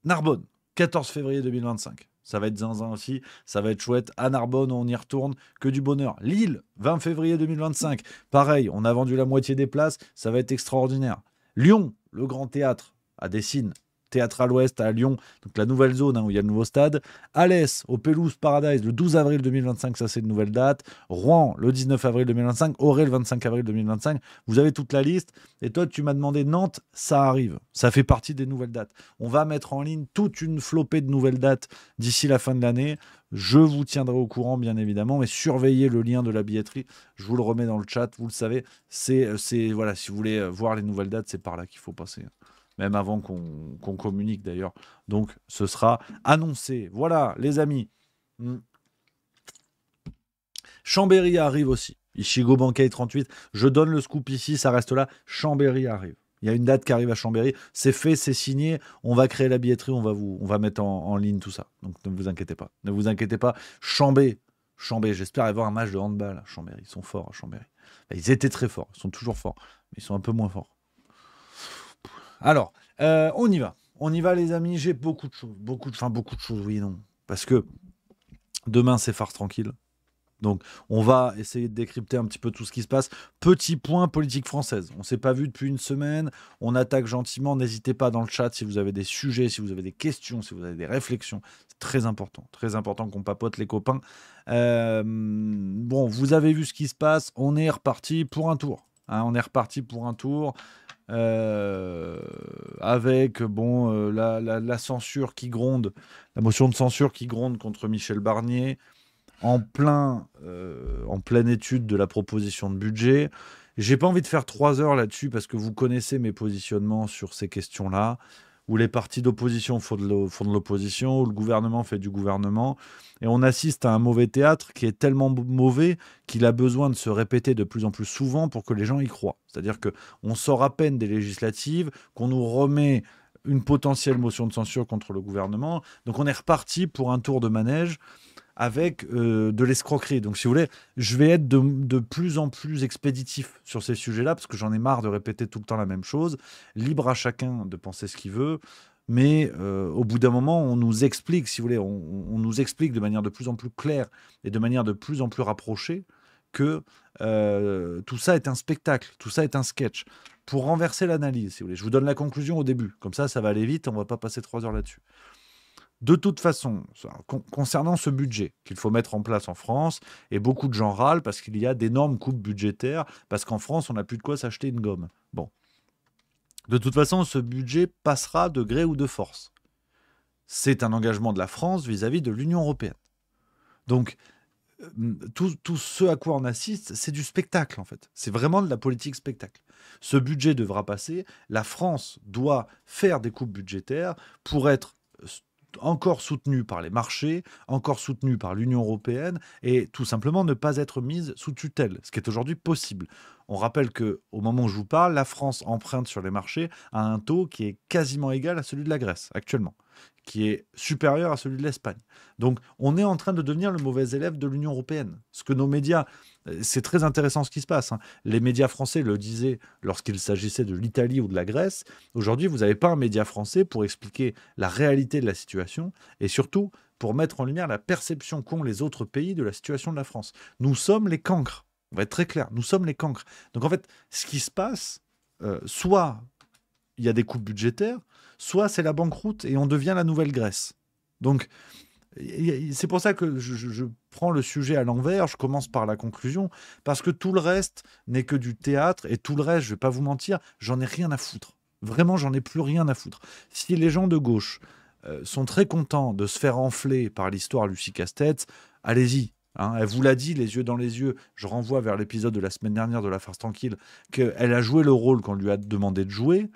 Narbonne, 14 février 2025. Ça va être zinzin aussi, ça va être chouette. À Narbonne, on y retourne, que du bonheur. Lille, 20 février 2025. Pareil, on a vendu la moitié des places, ça va être extraordinaire. Lyon, le Grand Théâtre, à Dessines, Théâtre à l'Ouest à Lyon, donc la nouvelle zone où il y a le nouveau stade. Alès, au Pelouse Paradise, le 12 avril 2025, ça c'est une nouvelle date. Rouen, le 19 avril 2025. Auray, le 25 avril 2025. Vous avez toute la liste. Et toi, tu m'as demandé Nantes, ça arrive. Ça fait partie des nouvelles dates. On va mettre en ligne toute une flopée de nouvelles dates d'ici la fin de l'année. Je vous tiendrai au courant, bien évidemment, mais surveillez le lien de la billetterie. Je vous le remets dans le chat, vous le savez. Voilà, si vous voulez voir les nouvelles dates, c'est par là qu'il faut passer. Même avant qu'on communique, d'ailleurs. Donc, ce sera annoncé. Voilà, les amis. Chambéry arrive aussi. Ichigo Bankai 38. Je donne le scoop ici, ça reste là. Chambéry arrive. Il y a une date qui arrive à Chambéry. C'est fait, c'est signé. On va créer la billetterie, on va mettre en ligne tout ça. Donc ne vous inquiétez pas. Ne vous inquiétez pas. Chambéry, j'espère avoir un match de handball à Chambéry. Ils sont forts à Chambéry. Ils étaient très forts. Ils sont toujours forts. Mais ils sont un peu moins forts. Alors, on y va. On y va, les amis. J'ai beaucoup de choses. Beaucoup de choses, oui et non. Parce que demain, c'est farce tranquille. Donc, on va essayer de décrypter un petit peu tout ce qui se passe. Petit point politique française. On ne s'est pas vu depuis une semaine. On attaque gentiment. N'hésitez pas dans le chat si vous avez des sujets, si vous avez des questions, si vous avez des réflexions. C'est très important. Très important qu'on papote les copains. Bon, vous avez vu ce qui se passe. On est reparti pour un tour. On est reparti pour un tour. Avec la censure qui gronde, la motion de censure qui gronde contre Michel Barnier. En pleine étude de la proposition de budget. J'ai pas envie de faire 3 heures là-dessus parce que vous connaissez mes positionnements sur ces questions-là, où les partis d'opposition font de l'opposition, où le gouvernement fait du gouvernement, et on assiste à un mauvais théâtre qui est tellement mauvais qu'il a besoin de se répéter de plus en plus souvent pour que les gens y croient. C'est-à-dire qu'on sort à peine des législatives, qu'on nous remet une potentielle motion de censure contre le gouvernement, donc on est reparti pour un tour de manège avec de l'escroquerie. Donc, si vous voulez, je vais être de plus en plus expéditif sur ces sujets-là, parce que j'en ai marre de répéter tout le temps la même chose. Libre à chacun de penser ce qu'il veut, mais au bout d'un moment, on nous explique, si vous voulez, on nous explique de manière de plus en plus claire et de manière de plus en plus rapprochée que tout ça est un spectacle, tout ça est un sketch. Pour renverser l'analyse, si vous voulez. Je vous donne la conclusion au début. Comme ça va aller vite, on ne va pas passer 3 heures là-dessus. De toute façon, concernant ce budget qu'il faut mettre en place en France, et beaucoup de gens râlent parce qu'il y a d'énormes coupes budgétaires, parce qu'en France, on n'a plus de quoi s'acheter une gomme. Bon. De toute façon, ce budget passera de gré ou de force. C'est un engagement de la France vis-à-vis de l'Union européenne. Donc, tout ce à quoi on assiste, c'est du spectacle, en fait. C'est vraiment de la politique spectacle. Ce budget devra passer. La France doit faire des coupes budgétaires pour être encore soutenu par les marchés, encore soutenu par l'Union européenne, et tout simplement ne pas être mise sous tutelle, ce qui est aujourd'hui possible. On rappelle qu'au moment où je vous parle, la France emprunte sur les marchés à un taux qui est quasiment égal à celui de la Grèce, actuellement, qui est supérieur à celui de l'Espagne. Donc, on est en train de devenir le mauvais élève de l'Union européenne. Ce que nos médias... C'est très intéressant ce qui se passe. Les médias français le disaient lorsqu'il s'agissait de l'Italie ou de la Grèce. Aujourd'hui, vous n'avez pas un média français pour expliquer la réalité de la situation et surtout pour mettre en lumière la perception qu'ont les autres pays de la situation de la France. Nous sommes les cancres. On va être très clair. Nous sommes les cancres. Donc en fait, ce qui se passe, soit il y a des coupes budgétaires, soit c'est la banqueroute et on devient la nouvelle Grèce. Donc, c'est pour ça que je prends le sujet à l'envers, je commence par la conclusion, parce que tout le reste n'est que du théâtre, et tout le reste, je ne vais pas vous mentir, j'en ai rien à foutre. Vraiment, j'en ai plus rien à foutre. Si les gens de gauche sont très contents de se faire enfler par l'histoire Lucie Castex, allez-y. Elle vous l'a dit, les yeux dans les yeux. Je renvoie vers l'épisode de la semaine dernière de La Farce Tranquille, qu'elle a joué le rôle qu'on lui a demandé de jouer.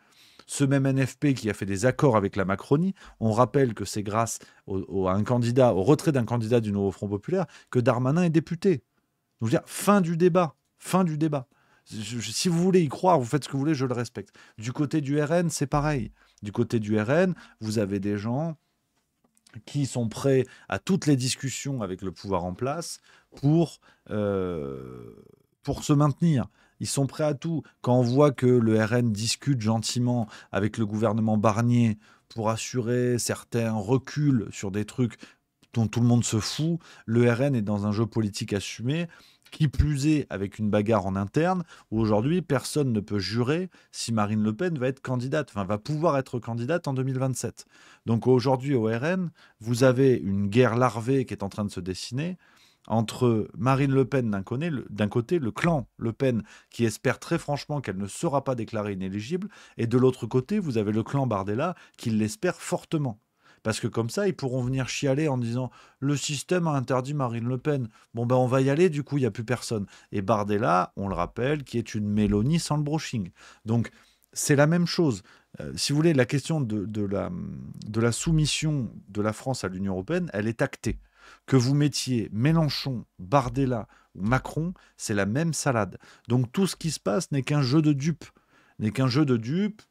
Ce même NFP qui a fait des accords avec la Macronie, on rappelle que c'est grâce au retrait d'un candidat du Nouveau Front Populaire que Darmanin est député. Donc, je veux dire, fin du débat. Si vous voulez y croire, vous faites ce que vous voulez, je le respecte. Du côté du RN, c'est pareil. Du côté du RN, vous avez des gens qui sont prêts à toutes les discussions avec le pouvoir en place pour se maintenir. Ils sont prêts à tout. Quand on voit que le RN discute gentiment avec le gouvernement Barnier pour assurer certains reculs sur des trucs dont tout le monde se fout, le RN est dans un jeu politique assumé Qui plus est, avec une bagarre en interne, où aujourd'hui, personne ne peut jurer si Marine Le Pen va être candidate, enfin va pouvoir être candidate en 2027. Donc aujourd'hui, au RN, vous avez une guerre larvée qui est en train de se dessiner entre Marine Le Pen d'un côté, le clan Le Pen qui espère très franchement qu'elle ne sera pas déclarée inéligible, et de l'autre côté, vous avez le clan Bardella qui l'espère fortement. Parce que comme ça, ils pourront venir chialer en disant le système a interdit Marine Le Pen. Bon, ben on va y aller, du coup, il n'y a plus personne. Et Bardella, on le rappelle, qui est une Mélanie sans le brushing. Donc, c'est la même chose. Si vous voulez, la question de la soumission de la France à l'Union européenne, elle est actée. Que vous mettiez Mélenchon, Bardella ou Macron, c'est la même salade. Donc, tout ce qui se passe n'est qu'un jeu de dupes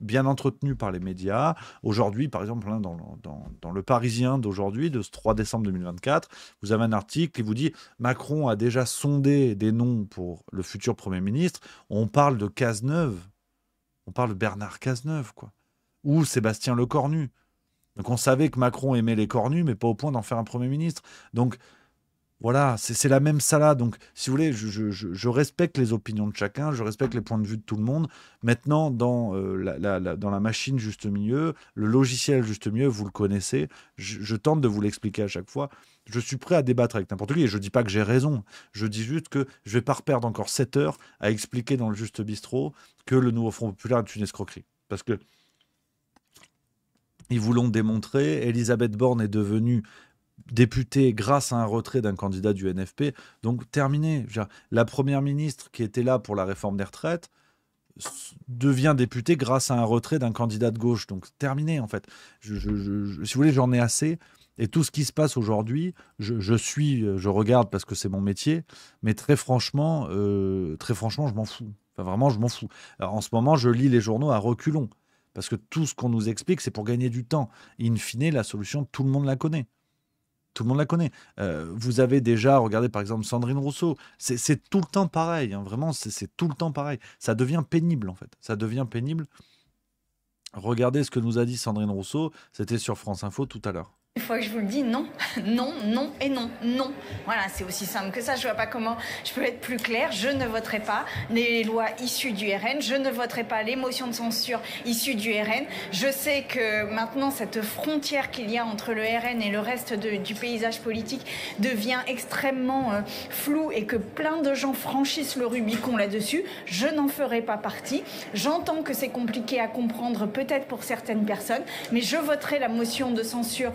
bien entretenu par les médias. Aujourd'hui, par exemple, hein, dans le Parisien d'aujourd'hui, de ce 3 décembre 2024, vous avez un article qui vous dit Macron a déjà sondé des noms pour le futur Premier ministre. On parle de Cazeneuve. On parle de Bernard Cazeneuve, quoi. Ou Sébastien Lecornu. Donc on savait que Macron aimait les cornus, mais pas au point d'en faire un Premier ministre. Donc voilà, c'est la même salade. Donc, si vous voulez, je respecte les opinions de chacun, je respecte les points de vue de tout le monde. Maintenant, dans la machine juste milieu, le logiciel juste milieu, vous le connaissez. Je tente de vous l'expliquer à chaque fois. Je suis prêt à débattre avec n'importe qui. Et je ne dis pas que j'ai raison. Je dis juste que je ne vais pas reperdre encore 7 heures à expliquer dans le Juste Bistrot que le nouveau Front Populaire est une escroquerie. Parce que ils vous l'ont démontré. Elisabeth Borne est devenue députée grâce à un retrait d'un candidat du NFP. Donc, terminé. La première ministre qui était là pour la réforme des retraites devient députée grâce à un retrait d'un candidat de gauche. Donc, terminé, en fait. Si vous voulez, j'en ai assez. Et tout ce qui se passe aujourd'hui, je regarde parce que c'est mon métier, mais très franchement, je m'en fous. Enfin, vraiment, je m'en fous. Alors, en ce moment, je lis les journaux à reculons. Parce que tout ce qu'on nous explique, c'est pour gagner du temps. In fine, la solution, tout le monde la connaît. Tout le monde la connaît. Vous avez déjà, regardez par exemple Sandrine Rousseau, c'est tout le temps pareil, hein, vraiment, c'est tout le temps pareil. Ça devient pénible en fait, ça devient pénible. Regardez ce que nous a dit Sandrine Rousseau, c'était sur France Info tout à l'heure. Une fois que je vous le dis, non, non, non et non, non. Voilà, c'est aussi simple que ça. Je vois pas comment je peux être plus claire. Je ne voterai pas les lois issues du RN. Je ne voterai pas les motions de censure issues du RN. Je sais que maintenant, cette frontière qu'il y a entre le RN et le reste du paysage politique devient extrêmement floue et que plein de gens franchissent le Rubicon là-dessus. Je n'en ferai pas partie. J'entends que c'est compliqué à comprendre peut-être pour certaines personnes, mais je voterai la motion de censure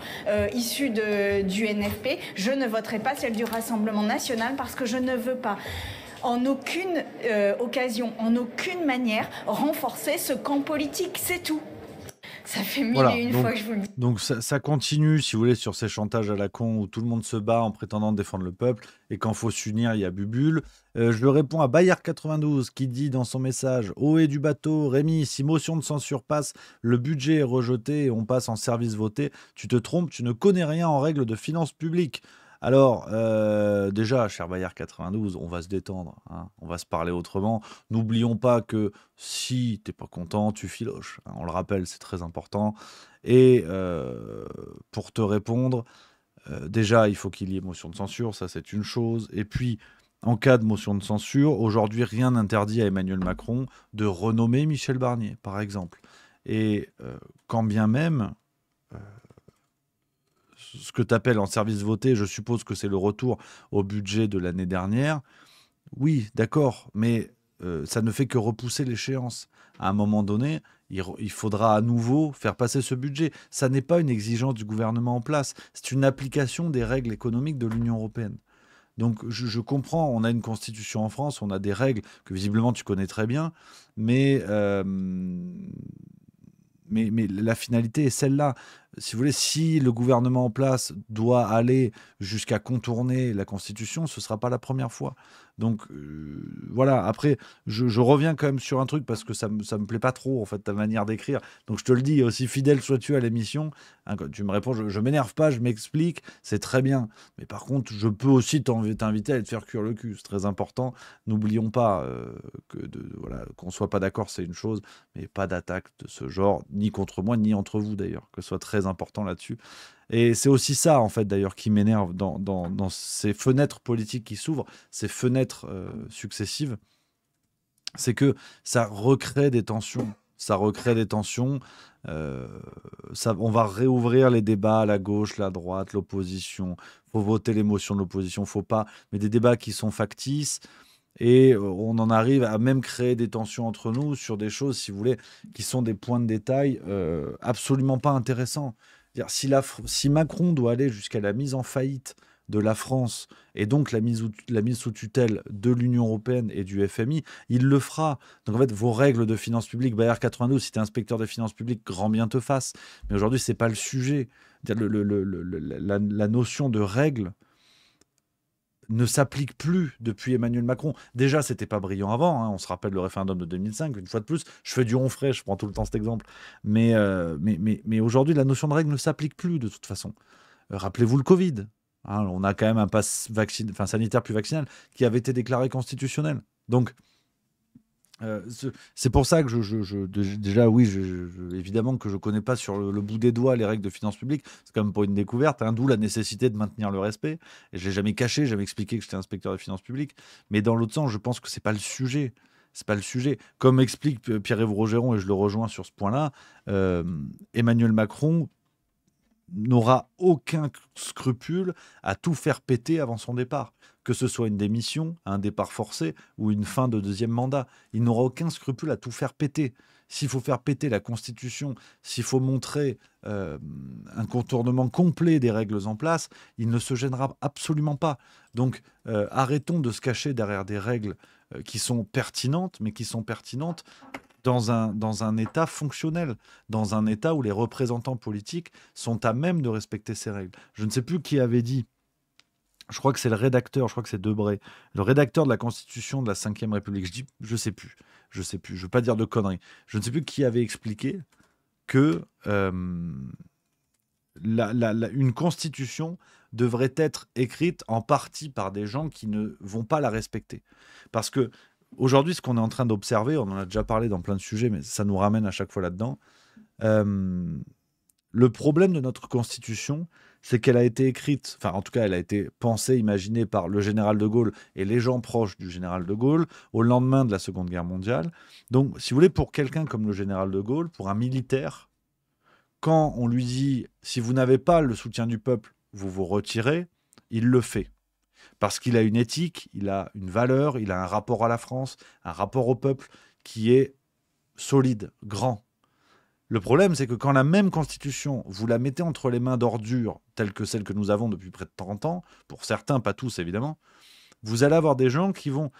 issue du NFP. Je ne voterai pas celle du Rassemblement national parce que je ne veux pas en aucune occasion, en aucune manière renforcer ce camp politique, c'est tout. Ça fait mille et une fois que je vous le dis. Donc ça continue, si vous voulez, sur ces chantages à la con où tout le monde se bat en prétendant défendre le peuple et quand il faut s'unir, il y a Bubule. Je réponds à Bayard92 qui dit dans son message « Ohé du bateau, Rémi, si motion de censure passe, le budget est rejeté et on passe en service voté, tu te trompes, tu ne connais rien en règle de finances publiques. » Alors, déjà, cher Bayard 92, on va se détendre, hein, on va se parler autrement. N'oublions pas que si t'es pas content, tu filoches. Hein, on le rappelle, c'est très important. Et pour te répondre, déjà, il faut qu'il y ait motion de censure, ça c'est une chose. Et puis, en cas de motion de censure, aujourd'hui, rien n'interdit à Emmanuel Macron de renommer Michel Barnier, par exemple. Et quand bien même... ce que tu appelles en service voté, je suppose que c'est le retour au budget de l'année dernière. Oui, d'accord, mais ça ne fait que repousser l'échéance. À un moment donné, il faudra à nouveau faire passer ce budget. Ça n'est pas une exigence du gouvernement en place, c'est une application des règles économiques de l'Union européenne. Donc je comprends, on a une constitution en France, on a des règles que visiblement tu connais très bien, mais la finalité est celle-là. Si vous voulez, si le gouvernement en place doit aller jusqu'à contourner la Constitution, ce ne sera pas la première fois. Donc voilà, après, je reviens quand même sur un truc parce que ça me plaît pas trop, en fait, ta manière d'écrire. Donc je te le dis, aussi fidèle sois-tu à l'émission, hein, quand tu me réponds, je m'énerve pas, je m'explique, c'est très bien. Mais par contre, je peux aussi t'inviter à aller te faire cuire le cul, c'est très important. N'oublions pas voilà, qu'on soit pas d'accord, c'est une chose, mais pas d'attaque de ce genre, ni contre moi, ni entre vous d'ailleurs, que ce soit très très important là-dessus. Et c'est aussi ça, en fait, d'ailleurs, qui m'énerve dans ces fenêtres politiques qui s'ouvrent, ces fenêtres successives, c'est que ça recrée des tensions. Ça recrée des tensions. On va réouvrir les débats à la gauche, la droite, l'opposition. Faut voter les motions de l'opposition, faut pas. Mais des débats qui sont factices. Et on en arrive à même créer des tensions entre nous sur des choses, si vous voulez, qui sont des points de détail absolument pas intéressants. Si Macron doit aller jusqu'à la mise en faillite de la France et donc la mise sous tutelle de l'Union européenne et du FMI, il le fera. Donc en fait, vos règles de finances publiques, Bayer 92, si tu es inspecteur des finances publiques, grand bien te fasse. Mais aujourd'hui, c'est pas le sujet. La notion de règles ne s'applique plus depuis Emmanuel Macron. Déjà, c'était pas brillant avant. On se rappelle le référendum de 2005. Une fois de plus, je fais du Onfray, je prends tout le temps cet exemple. Mais aujourd'hui, la notion de règle ne s'applique plus de toute façon. Rappelez-vous le Covid. On a quand même un pass sanitaire plus vaccinal qui avait été déclaré constitutionnel. Donc, c'est pour ça que déjà, oui, évidemment que je ne connais pas sur le bout des doigts les règles de finances publiques. C'est quand même pas une découverte, d'où la nécessité de maintenir le respect. Et je l'ai jamais caché, j'avais expliqué que j'étais inspecteur des finances publiques. Mais dans l'autre sens, je pense que c'est pas le sujet. C'est pas le sujet. Comme explique Pierre-Yves Rogeron, et je le rejoins sur ce point-là, Emmanuel Macron n'aura aucun scrupule à tout faire péter avant son départ. Que ce soit une démission, un départ forcé ou une fin de deuxième mandat. Il n'aura aucun scrupule à tout faire péter. S'il faut faire péter la Constitution, s'il faut montrer un contournement complet des règles en place, il ne se gênera absolument pas. Donc arrêtons de se cacher derrière des règles qui sont pertinentes, mais qui sont pertinentes dans un État fonctionnel, dans un État où les représentants politiques sont à même de respecter ces règles. Je ne sais plus qui avait dit, je crois que c'est le rédacteur, je crois que c'est Debré, le rédacteur de la Constitution de la Ve République, je sais plus, je ne veux pas dire de conneries, je ne sais plus qui avait expliqué que une Constitution devrait être écrite en partie par des gens qui ne vont pas la respecter. Parce que aujourd'hui, ce qu'on est en train d'observer, on en a déjà parlé dans plein de sujets, mais ça nous ramène à chaque fois là-dedans. Le problème de notre Constitution, c'est qu'elle a été écrite, enfin en tout cas elle a été pensée, imaginée par le général de Gaulle et les gens proches du général de Gaulle au lendemain de la Seconde Guerre mondiale. Donc si vous voulez, pour quelqu'un comme le général de Gaulle, pour un militaire, quand on lui dit « si vous n'avez pas le soutien du peuple, vous vous retirez », il le fait. Parce qu'il a une éthique, il a une valeur, il a un rapport à la France, un rapport au peuple qui est solide, grand. Le problème, c'est que quand la même Constitution, vous la mettez entre les mains d'ordures, telles que celles que nous avons depuis près de 30 ans, pour certains, pas tous évidemment, vous allez avoir des gens qui vont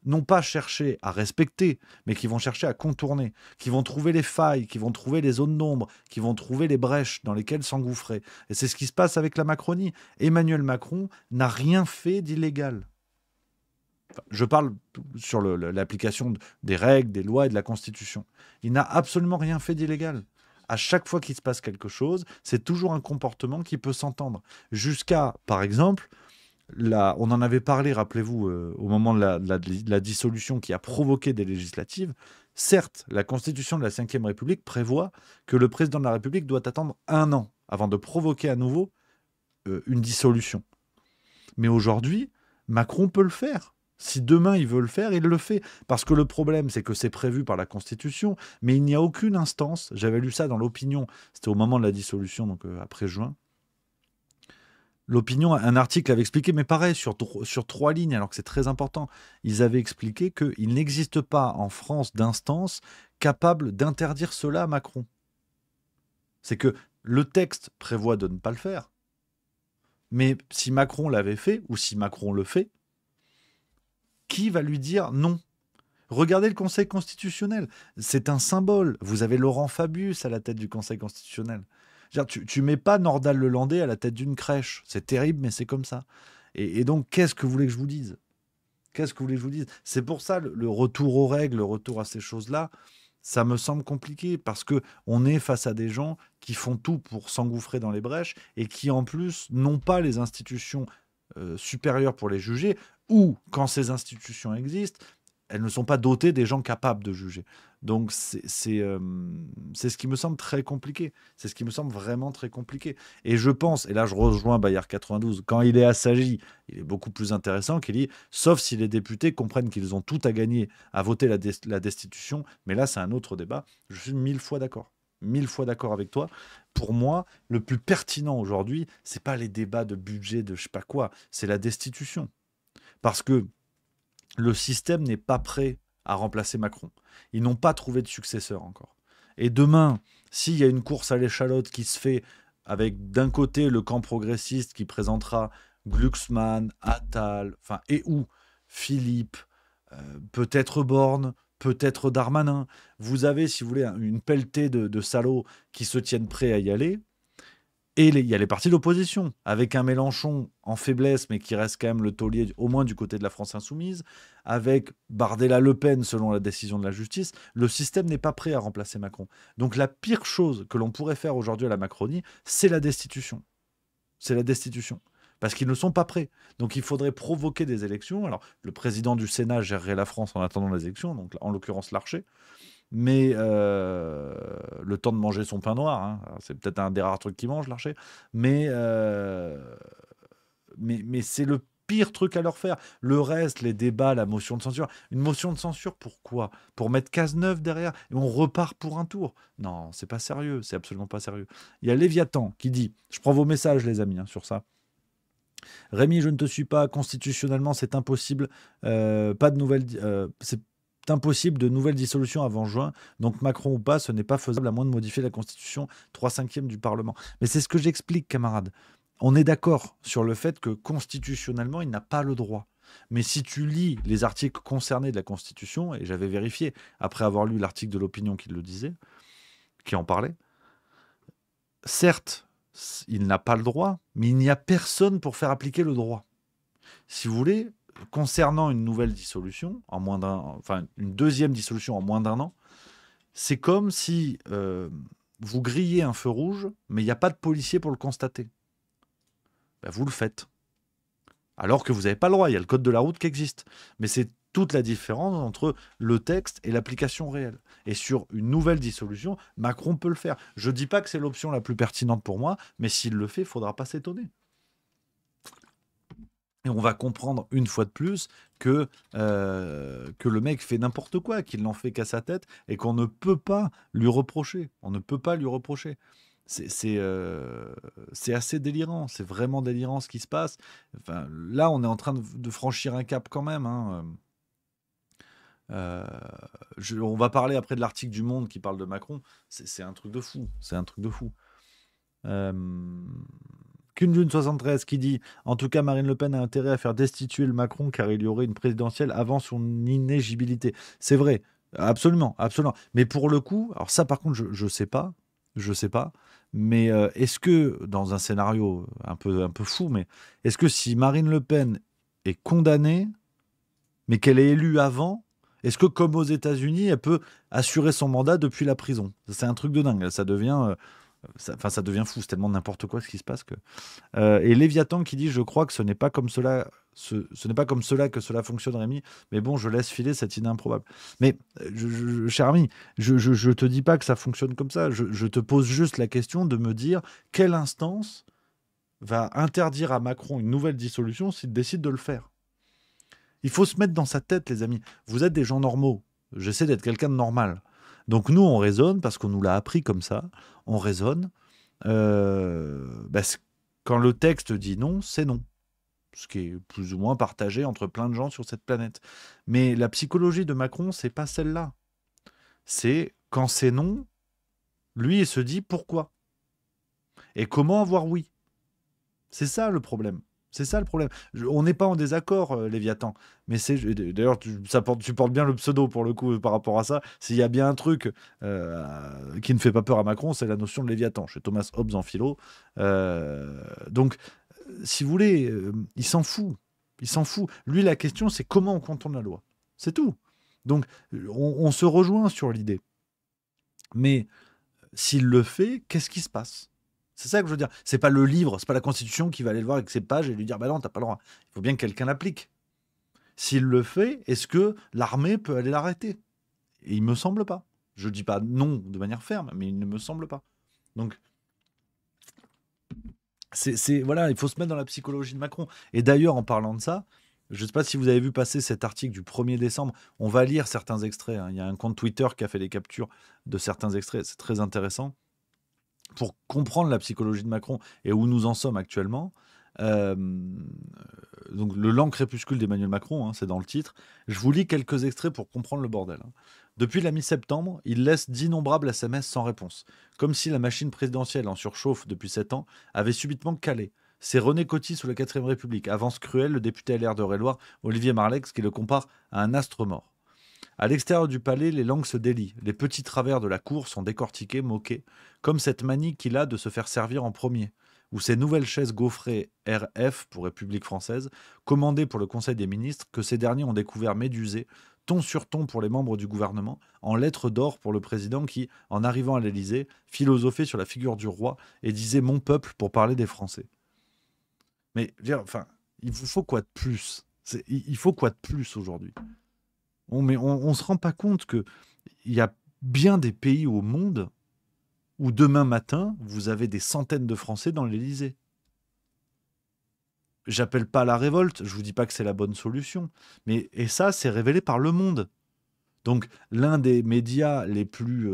non pas chercher à respecter, mais qui vont chercher à contourner, qui vont trouver les failles, qui vont trouver les zones d'ombre, qui vont trouver les brèches dans lesquelles s'engouffrer. Et c'est ce qui se passe avec la Macronie. Emmanuel Macron n'a rien fait d'illégal. Enfin, je parle sur l'application des règles, des lois et de la Constitution. Il n'a absolument rien fait d'illégal. À chaque fois qu'il se passe quelque chose, c'est toujours un comportement qui peut s'entendre. Jusqu'à, par exemple, on en avait parlé, rappelez-vous, au moment de la dissolution qui a provoqué des législatives. Certes, la Constitution de la Ve République prévoit que le président de la République doit attendre 1 an avant de provoquer à nouveau une dissolution. Mais aujourd'hui, Macron peut le faire. Si demain il veut le faire, il le fait. Parce que le problème, c'est que c'est prévu par la Constitution, mais il n'y a aucune instance. J'avais lu ça dans l'Opinion, c'était au moment de la dissolution, donc après juin. L'Opinion, un article avait expliqué, mais pareil, sur 3 lignes, alors que c'est très important. Ils avaient expliqué qu'il n'existe pas en France d'instance capable d'interdire cela à Macron. C'est que le texte prévoit de ne pas le faire. Mais si Macron l'avait fait, ou si Macron le fait, qui va lui dire non? Regardez le Conseil constitutionnel. C'est un symbole. Vous avez Laurent Fabius à la tête du Conseil constitutionnel. Tu mets pas Nordal Lelandais à la tête d'une crèche. C'est terrible, mais c'est comme ça. Et donc, qu'est-ce que vous voulez que je vous dise? Qu'est-ce que vous voulez que je vous dise? C'est pour ça, le retour aux règles, le retour à ces choses-là, ça me semble compliqué, parce qu'on est face à des gens qui font tout pour s'engouffrer dans les brèches et qui, en plus, n'ont pas les institutions supérieures pour les juger, ou, quand ces institutions existent, elles ne sont pas dotées des gens capables de juger. Donc, c'est ce qui me semble très compliqué. C'est ce qui me semble vraiment très compliqué. Et je pense, et là je rejoins Bayard 92, quand il est assagi, il est beaucoup plus intéressant qu'il dit, sauf si les députés comprennent qu'ils ont tout à gagner à voter la destitution, mais là c'est un autre débat. Je suis 1000 fois d'accord. 1000 fois d'accord avec toi. Pour moi, le plus pertinent aujourd'hui, c'est pas les débats de budget, de je sais pas quoi, c'est la destitution. Parce que le système n'est pas prêt à remplacer Macron. Ils n'ont pas trouvé de successeur encore. Et demain, s'il y a une course à l'échalote qui se fait avec d'un côté le camp progressiste qui présentera Glucksmann, Attal, et où Philippe, peut-être Borne, peut-être Darmanin, vous avez, si vous voulez, une pelletée de salauds qui se tiennent prêts à y aller. Et il y a les partis d'opposition, avec un Mélenchon en faiblesse, mais qui reste quand même le taulier, au moins du côté de la France insoumise, avec Bardella-Le Pen, selon la décision de la justice. Le système n'est pas prêt à remplacer Macron. Donc la pire chose que l'on pourrait faire aujourd'hui à la Macronie, c'est la destitution. C'est la destitution. Parce qu'ils ne sont pas prêts. Donc il faudrait provoquer des élections. Alors le président du Sénat gérerait la France en attendant les élections, donc en l'occurrence Larcher. Mais le temps de manger son pain noir, hein. C'est peut-être un des rares trucs qu'il mange, Larcher, mais c'est le pire truc à leur faire. Le reste, les débats, la motion de censure. Une motion de censure, pourquoi? Pour mettre Cazeneuve derrière et on repart pour un tour. Non, c'est pas sérieux, c'est absolument pas sérieux. Il y a Léviathan qui dit, je prends vos messages les amis, hein, sur ça. Rémi, je ne te suis pas, constitutionnellement c'est impossible, pas de nouvelles... c'est impossible de nouvelles dissolutions avant juin, donc Macron ou pas, ce n'est pas faisable à moins de modifier la Constitution 3/5 du Parlement. Mais c'est ce que j'explique, camarades. On est d'accord sur le fait que constitutionnellement, il n'a pas le droit. Mais si tu lis les articles concernés de la Constitution, et j'avais vérifié après avoir lu l'article de l'Opinion qui le disait, qui en parlait, certes, il n'a pas le droit, mais il n'y a personne pour faire appliquer le droit. Si vous voulez, concernant une nouvelle dissolution, une deuxième dissolution en moins d'un an, c'est comme si vous grillez un feu rouge, mais il n'y a pas de policier pour le constater. Ben, vous le faites. Alors que vous n'avez pas le droit, il y a le code de la route qui existe. Mais c'est toute la différence entre le texte et l'application réelle. Et sur une nouvelle dissolution, Macron peut le faire. Je ne dis pas que c'est l'option la plus pertinente pour moi, mais s'il le fait, il ne faudra pas s'étonner. Et on va comprendre une fois de plus que le mec fait n'importe quoi, qu'il n'en fait qu'à sa tête et qu'on ne peut pas lui reprocher. On ne peut pas lui reprocher. C'est assez délirant. C'est vraiment délirant ce qui se passe. Enfin, là, on est en train de franchir un cap quand même. Hein. On va parler après de l'article du Monde qui parle de Macron. C'est un truc de fou. C'est un truc de fou. Kunjun 73 qui dit « En tout cas, Marine Le Pen a intérêt à faire destituer le Macron car il y aurait une présidentielle avant son inéligibilité. » C'est vrai, absolument, absolument. Mais pour le coup, alors ça par contre, je sais pas, mais est-ce que, dans un scénario un peu fou, mais est-ce que si Marine Le Pen est condamnée, mais qu'elle est élue avant, est-ce que comme aux États-Unis, elle peut assurer son mandat depuis la prison? C'est un truc de dingue, ça devient... ça devient fou, c'est tellement n'importe quoi ce qui se passe que. Et Léviathan qui dit je crois que ce n'est pas comme cela, ce n'est pas comme cela que cela fonctionne, Rémi. Mais bon, je laisse filer cette idée improbable. Mais cher ami, je te dis pas que ça fonctionne comme ça. Je te pose juste la question de me dire quelle instance va interdire à Macron une nouvelle dissolution s'il décide de le faire. Il faut se mettre dans sa tête, les amis. Vous êtes des gens normaux. J'essaie d'être quelqu'un de normal. Donc nous, on raisonne parce qu'on nous l'a appris comme ça. On raisonne. Quand le texte dit non, c'est non. Ce qui est plus ou moins partagé entre plein de gens sur cette planète. Mais la psychologie de Macron, c'est pas celle-là. C'est quand c'est non, lui, il se dit pourquoi. Et comment avoir oui. C'est ça le problème. C'est ça le problème. On n'est pas en désaccord, Léviathan. Mais d'ailleurs, tu portes bien le pseudo pour le coup par rapport à ça. S'il y a bien un truc qui ne fait pas peur à Macron, c'est la notion de Léviathan. Chez Thomas Hobbes en philo. Donc, si vous voulez, il s'en fout. Il s'en fout. Lui, la question, c'est comment on contourne la loi. C'est tout. Donc, on se rejoint sur l'idée. Mais s'il le fait, qu'est-ce qui se passe ? C'est ça que je veux dire. C'est pas le livre, c'est pas la Constitution qui va aller le voir avec ses pages et lui dire bah non, t'as pas le droit. Il faut bien que quelqu'un l'applique. S'il le fait, est-ce que l'armée peut aller l'arrêter? Et il me semble pas. Je dis pas non de manière ferme, mais il ne me semble pas. Donc, voilà, il faut se mettre dans la psychologie de Macron. Et d'ailleurs, en parlant de ça, je ne sais pas si vous avez vu passer cet article du 1er décembre. On va lire certains extraits, hein. Il y a un compte Twitter qui a fait des captures de certains extraits. C'est très intéressant. Pour comprendre la psychologie de Macron et où nous en sommes actuellement, donc le lent crépuscule d'Emmanuel Macron, hein, c'est dans le titre. Je vous lis quelques extraits pour comprendre le bordel, hein. Depuis la mi-septembre, il laisse d'innombrables SMS sans réponse, comme si la machine présidentielle en surchauffe depuis 7 ans avait subitement calé. C'est René Coty sous la 4ème République, avance cruelle le député LR d'Eure-et-Loir, Olivier Marleix, qui le compare à un astre mort. À l'extérieur du palais, les langues se délient. Les petits travers de la cour sont décortiqués, moqués, comme cette manie qu'il a de se faire servir en premier, ou ces nouvelles chaises gaufrées RF pour République française, commandées pour le Conseil des ministres, que ces derniers ont découvert médusées, ton sur ton pour les membres du gouvernement, en lettres d'or pour le président qui, en arrivant à l'Élysée, philosophait sur la figure du roi et disait « mon peuple » pour parler des Français. Mais, enfin, il vous faut quoi de plus? Il faut quoi de plus aujourd'hui? On se rend pas compte qu'il y a bien des pays au monde où demain matin, vous avez des centaines de Français dans l'Élysée. J'appelle pas à la révolte, je vous dis pas que c'est la bonne solution, mais et ça, c'est révélé par Le Monde. Donc, l'un des médias les plus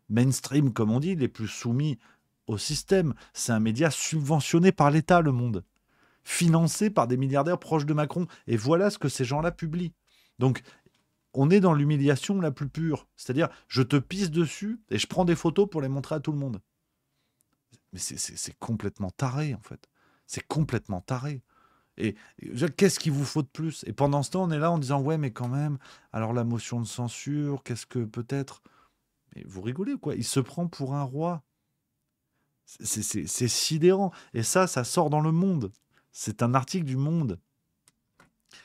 mainstream, comme on dit, les plus soumis au système, c'est un média subventionné par l'État, Le Monde, financé par des milliardaires proches de Macron. Et voilà ce que ces gens-là publient. Donc, on est dans l'humiliation la plus pure. C'est-à-dire, je te pisse dessus et je prends des photos pour les montrer à tout le monde. Mais c'est complètement taré, en fait. C'est complètement taré. Et qu'est-ce qu'il vous faut de plus? Et pendant ce temps, on est là en disant, ouais, mais quand même, alors la motion de censure, qu'est-ce que peut-être... Mais vous rigolez, quoi. Il se prend pour un roi. C'est sidérant. Et ça sort dans Le Monde. C'est un article du Monde.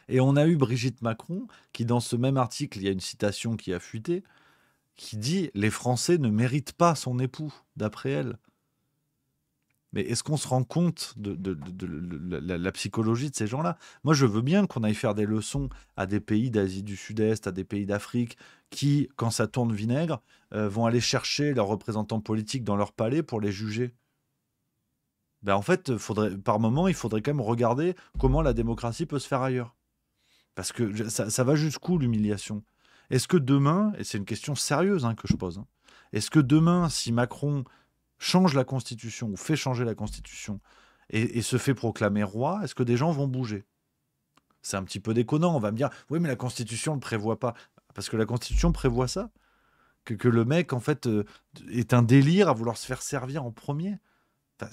Et on a eu Brigitte Macron, qui dans ce même article, il y a une citation qui a fuité, qui dit « Les Français ne méritent pas son époux », d'après elle. Mais est-ce qu'on se rend compte de la psychologie de ces gens-là? Moi, je veux bien qu'on aille faire des leçons à des pays d'Asie du Sud-Est, à des pays d'Afrique, qui, quand ça tourne vinaigre, vont aller chercher leurs représentants politiques dans leur palais pour les juger. Ben, en fait, par moment, il faudrait quand même regarder comment la démocratie peut se faire ailleurs. Parce que ça va jusqu'où l'humiliation? Est-ce que demain, et c'est une question sérieuse que je pose, est-ce que demain, si Macron change la Constitution ou fait changer la Constitution et se fait proclamer roi, est-ce que des gens vont bouger? C'est un petit peu déconnant, on va me dire, oui mais la Constitution ne le prévoit pas. Parce que la Constitution prévoit ça, que le mec en fait est un délire à vouloir se faire servir en premier. Enfin,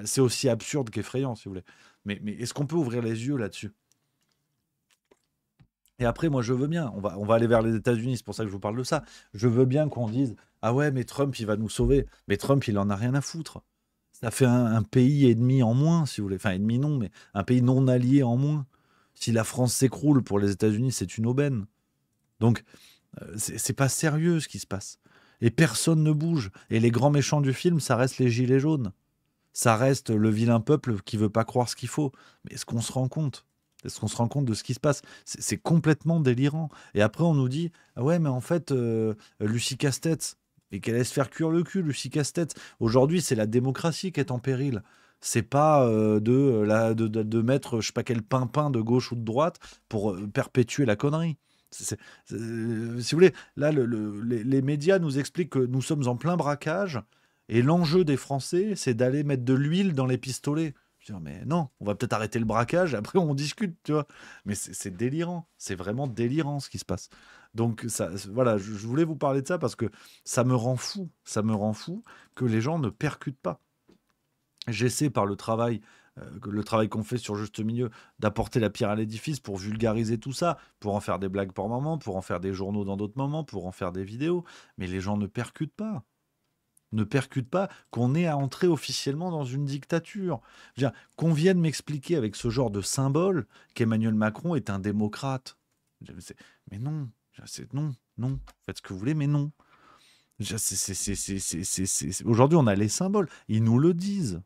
c'est aussi absurde qu'effrayant si vous voulez. Mais est-ce qu'on peut ouvrir les yeux là-dessus? Et après, moi, je veux bien. On va aller vers les États-Unis, c'est pour ça que je vous parle de ça. Je veux bien qu'on dise ah ouais, mais Trump, il va nous sauver. Mais Trump, il en a rien à foutre. Ça fait un pays ennemi en moins, si vous voulez. Enfin, ennemi non, mais un pays non allié en moins. Si la France s'écroule pour les États-Unis, c'est une aubaine. Donc, c'est pas sérieux ce qui se passe. Et personne ne bouge. Et les grands méchants du film, ça reste les gilets jaunes. Ça reste le vilain peuple qui veut pas croire ce qu'il faut. Mais est-ce qu'on se rend compte? Est-ce qu'on se rend compte de ce qui se passe? C'est complètement délirant. Et après, on nous dit ah ouais, mais en fait, Lucie Castex, et qu'elle laisse faire cuire le cul, Lucie Castex. Aujourd'hui, c'est la démocratie qui est en péril. C'est pas de mettre je sais pas quel pimpin de gauche ou de droite pour perpétuer la connerie. Si vous voulez, là, les médias nous expliquent que nous sommes en plein braquage et l'enjeu des Français, c'est d'aller mettre de l'huile dans les pistolets. Je dis, mais non, on va peut-être arrêter le braquage, après on discute, tu vois. Mais c'est délirant, c'est vraiment délirant ce qui se passe. Donc ça, voilà, je voulais vous parler de ça parce que ça me rend fou que les gens ne percutent pas. J'essaie par le travail qu'on fait sur Juste Milieu, d'apporter la pierre à l'édifice pour vulgariser tout ça, pour en faire des blagues par moment, pour en faire des journaux dans d'autres moments, pour en faire des vidéos. Mais les gens ne percutent pas. Ne percute pas qu'on est à entrer officiellement dans une dictature. Je veux dire, qu'on vienne m'expliquer avec ce genre de symbole qu'Emmanuel Macron est un démocrate. Mais non, non. Faites ce que vous voulez, mais non. Aujourd'hui, on a les symboles. Ils nous le disent.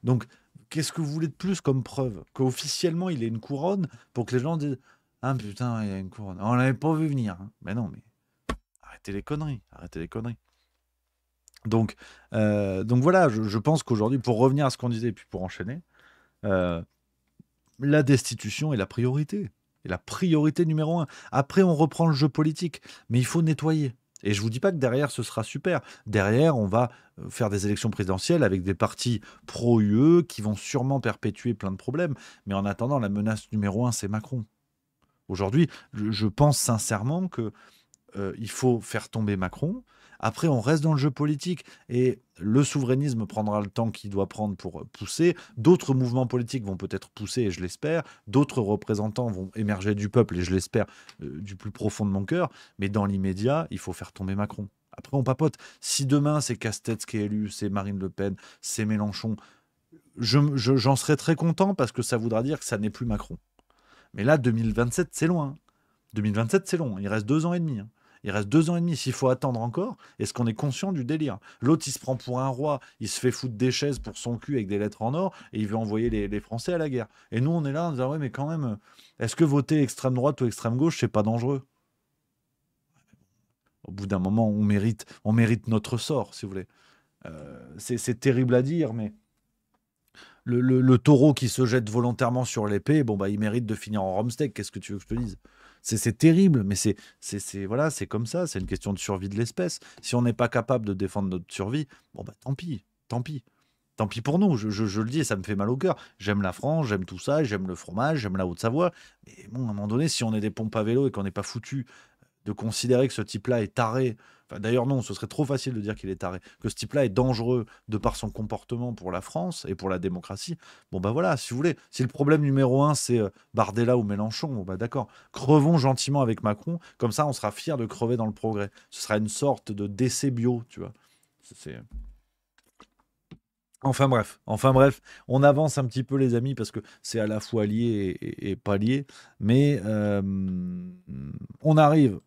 Donc, qu'est-ce que vous voulez de plus comme preuve? Qu'officiellement, il ait une couronne pour que les gens disent « Ah putain, il y a une couronne. On l'avait pas vu venir. » Mais non, mais... Arrêtez les conneries, arrêtez les conneries. Donc voilà, je pense qu'aujourd'hui, pour revenir à ce qu'on disait, et puis pour enchaîner, euh, la destitution est la priorité. Et la priorité numéro un. Après, on reprend le jeu politique, mais il faut nettoyer. Et je vous dis pas que derrière, ce sera super. Derrière, on va faire des élections présidentielles avec des partis pro-UE qui vont sûrement perpétuer plein de problèmes. Mais en attendant, la menace numéro un, c'est Macron. Aujourd'hui, je pense sincèrement que il faut faire tomber Macron. Après, on reste dans le jeu politique et le souverainisme prendra le temps qu'il doit prendre pour pousser. D'autres mouvements politiques vont peut-être pousser, et je l'espère. D'autres représentants vont émerger du peuple, et je l'espère du plus profond de mon cœur. Mais dans l'immédiat, il faut faire tomber Macron. Après, on papote. Si demain, c'est Castex qui est élu, c'est Marine Le Pen, c'est Mélenchon, j'en serais très content parce que ça voudra dire que ça n'est plus Macron. Mais là, 2027, c'est loin. 2027, c'est long. Il reste 2 ans et demi. Il reste 2 ans et demi. S'il faut attendre encore, est-ce qu'on est conscient du délire? L'autre, il se prend pour un roi. Il se fait foutre des chaises pour son cul avec des lettres en or et il veut envoyer les Français à la guerre. Et nous, on est là en disant, ouais, mais quand même, est-ce que voter extrême droite ou extrême gauche, c'est pas dangereux? Au bout d'un moment, on mérite notre sort, si vous voulez. C'est terrible à dire, mais le taureau qui se jette volontairement sur l'épée, bon, bah, il mérite de finir en rumsteak. Qu'est-ce que tu veux que je te dise? C'est terrible, mais voilà, c'est comme ça. C'est une question de survie de l'espèce. Si on n'est pas capable de défendre notre survie, bon, bah, tant pis, tant pis. Tant pis pour nous, je le dis et ça me fait mal au cœur. J'aime la France, j'aime tout ça, j'aime le fromage, j'aime la Haute-Savoie. Mais bon, à un moment donné, si on est des pompes à vélo et qu'on n'est pas foutu de considérer que ce type-là est taré. Enfin, d'ailleurs, non, ce serait trop facile de dire qu'il est taré. Que ce type-là est dangereux de par son comportement pour la France et pour la démocratie. Bon, bah voilà, si vous voulez. Si le problème numéro un, c'est Bardella ou Mélenchon, bon, bah d'accord. Crevons gentiment avec Macron. Comme ça, on sera fiers de crever dans le progrès. Ce sera une sorte de décès bio, tu vois. C'est... Enfin bref, on avance un petit peu les amis parce que c'est à la fois lié et pas lié, mais on arrive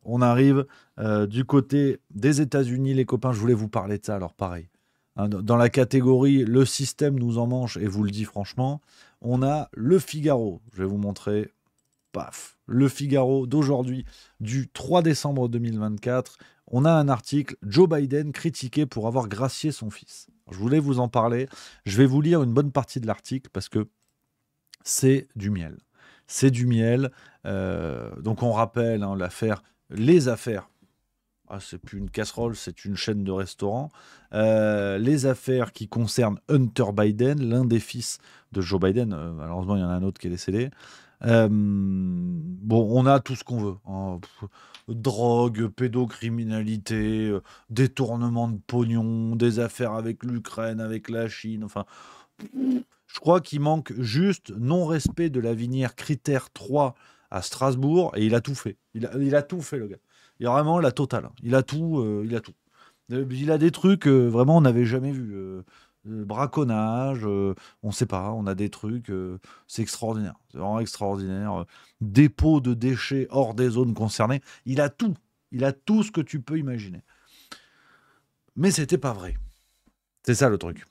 du côté des États-Unis, les copains, je voulais vous parler de ça, alors pareil. Hein, dans la catégorie le système nous en mange, et vous le dis franchement, on a le Figaro, je vais vous montrer, paf, le Figaro d'aujourd'hui, du 3 décembre 2024, on a un article, Joe Biden critiqué pour avoir gracié son fils. Je voulais vous en parler. Je vais vous lire une bonne partie de l'article parce que c'est du miel. C'est du miel. Donc on rappelle hein, les affaires. Ah, c'est plus une casserole, c'est une chaîne de restaurants. Les affaires qui concernent Hunter Biden, l'un des fils de Joe Biden. Malheureusement, il y en a un autre qui est décédé. Bon, on a tout ce qu'on veut. Hein. Drogue, pédocriminalité, détournement de pognon, des affaires avec l'Ukraine, avec la Chine. Enfin, je crois qu'il manque juste non-respect de la Vinière Critère 3 à Strasbourg et il a tout fait. Il a tout fait, le gars. Il a vraiment la totale. Il a tout. Il a des trucs vraiment on n'avait jamais vu. Braconnage, on ne sait pas, on a des trucs, c'est extraordinaire, c'est vraiment extraordinaire. Dépôt de déchets hors des zones concernées, il a tout ce que tu peux imaginer. Mais c'était pas vrai. C'est ça le truc.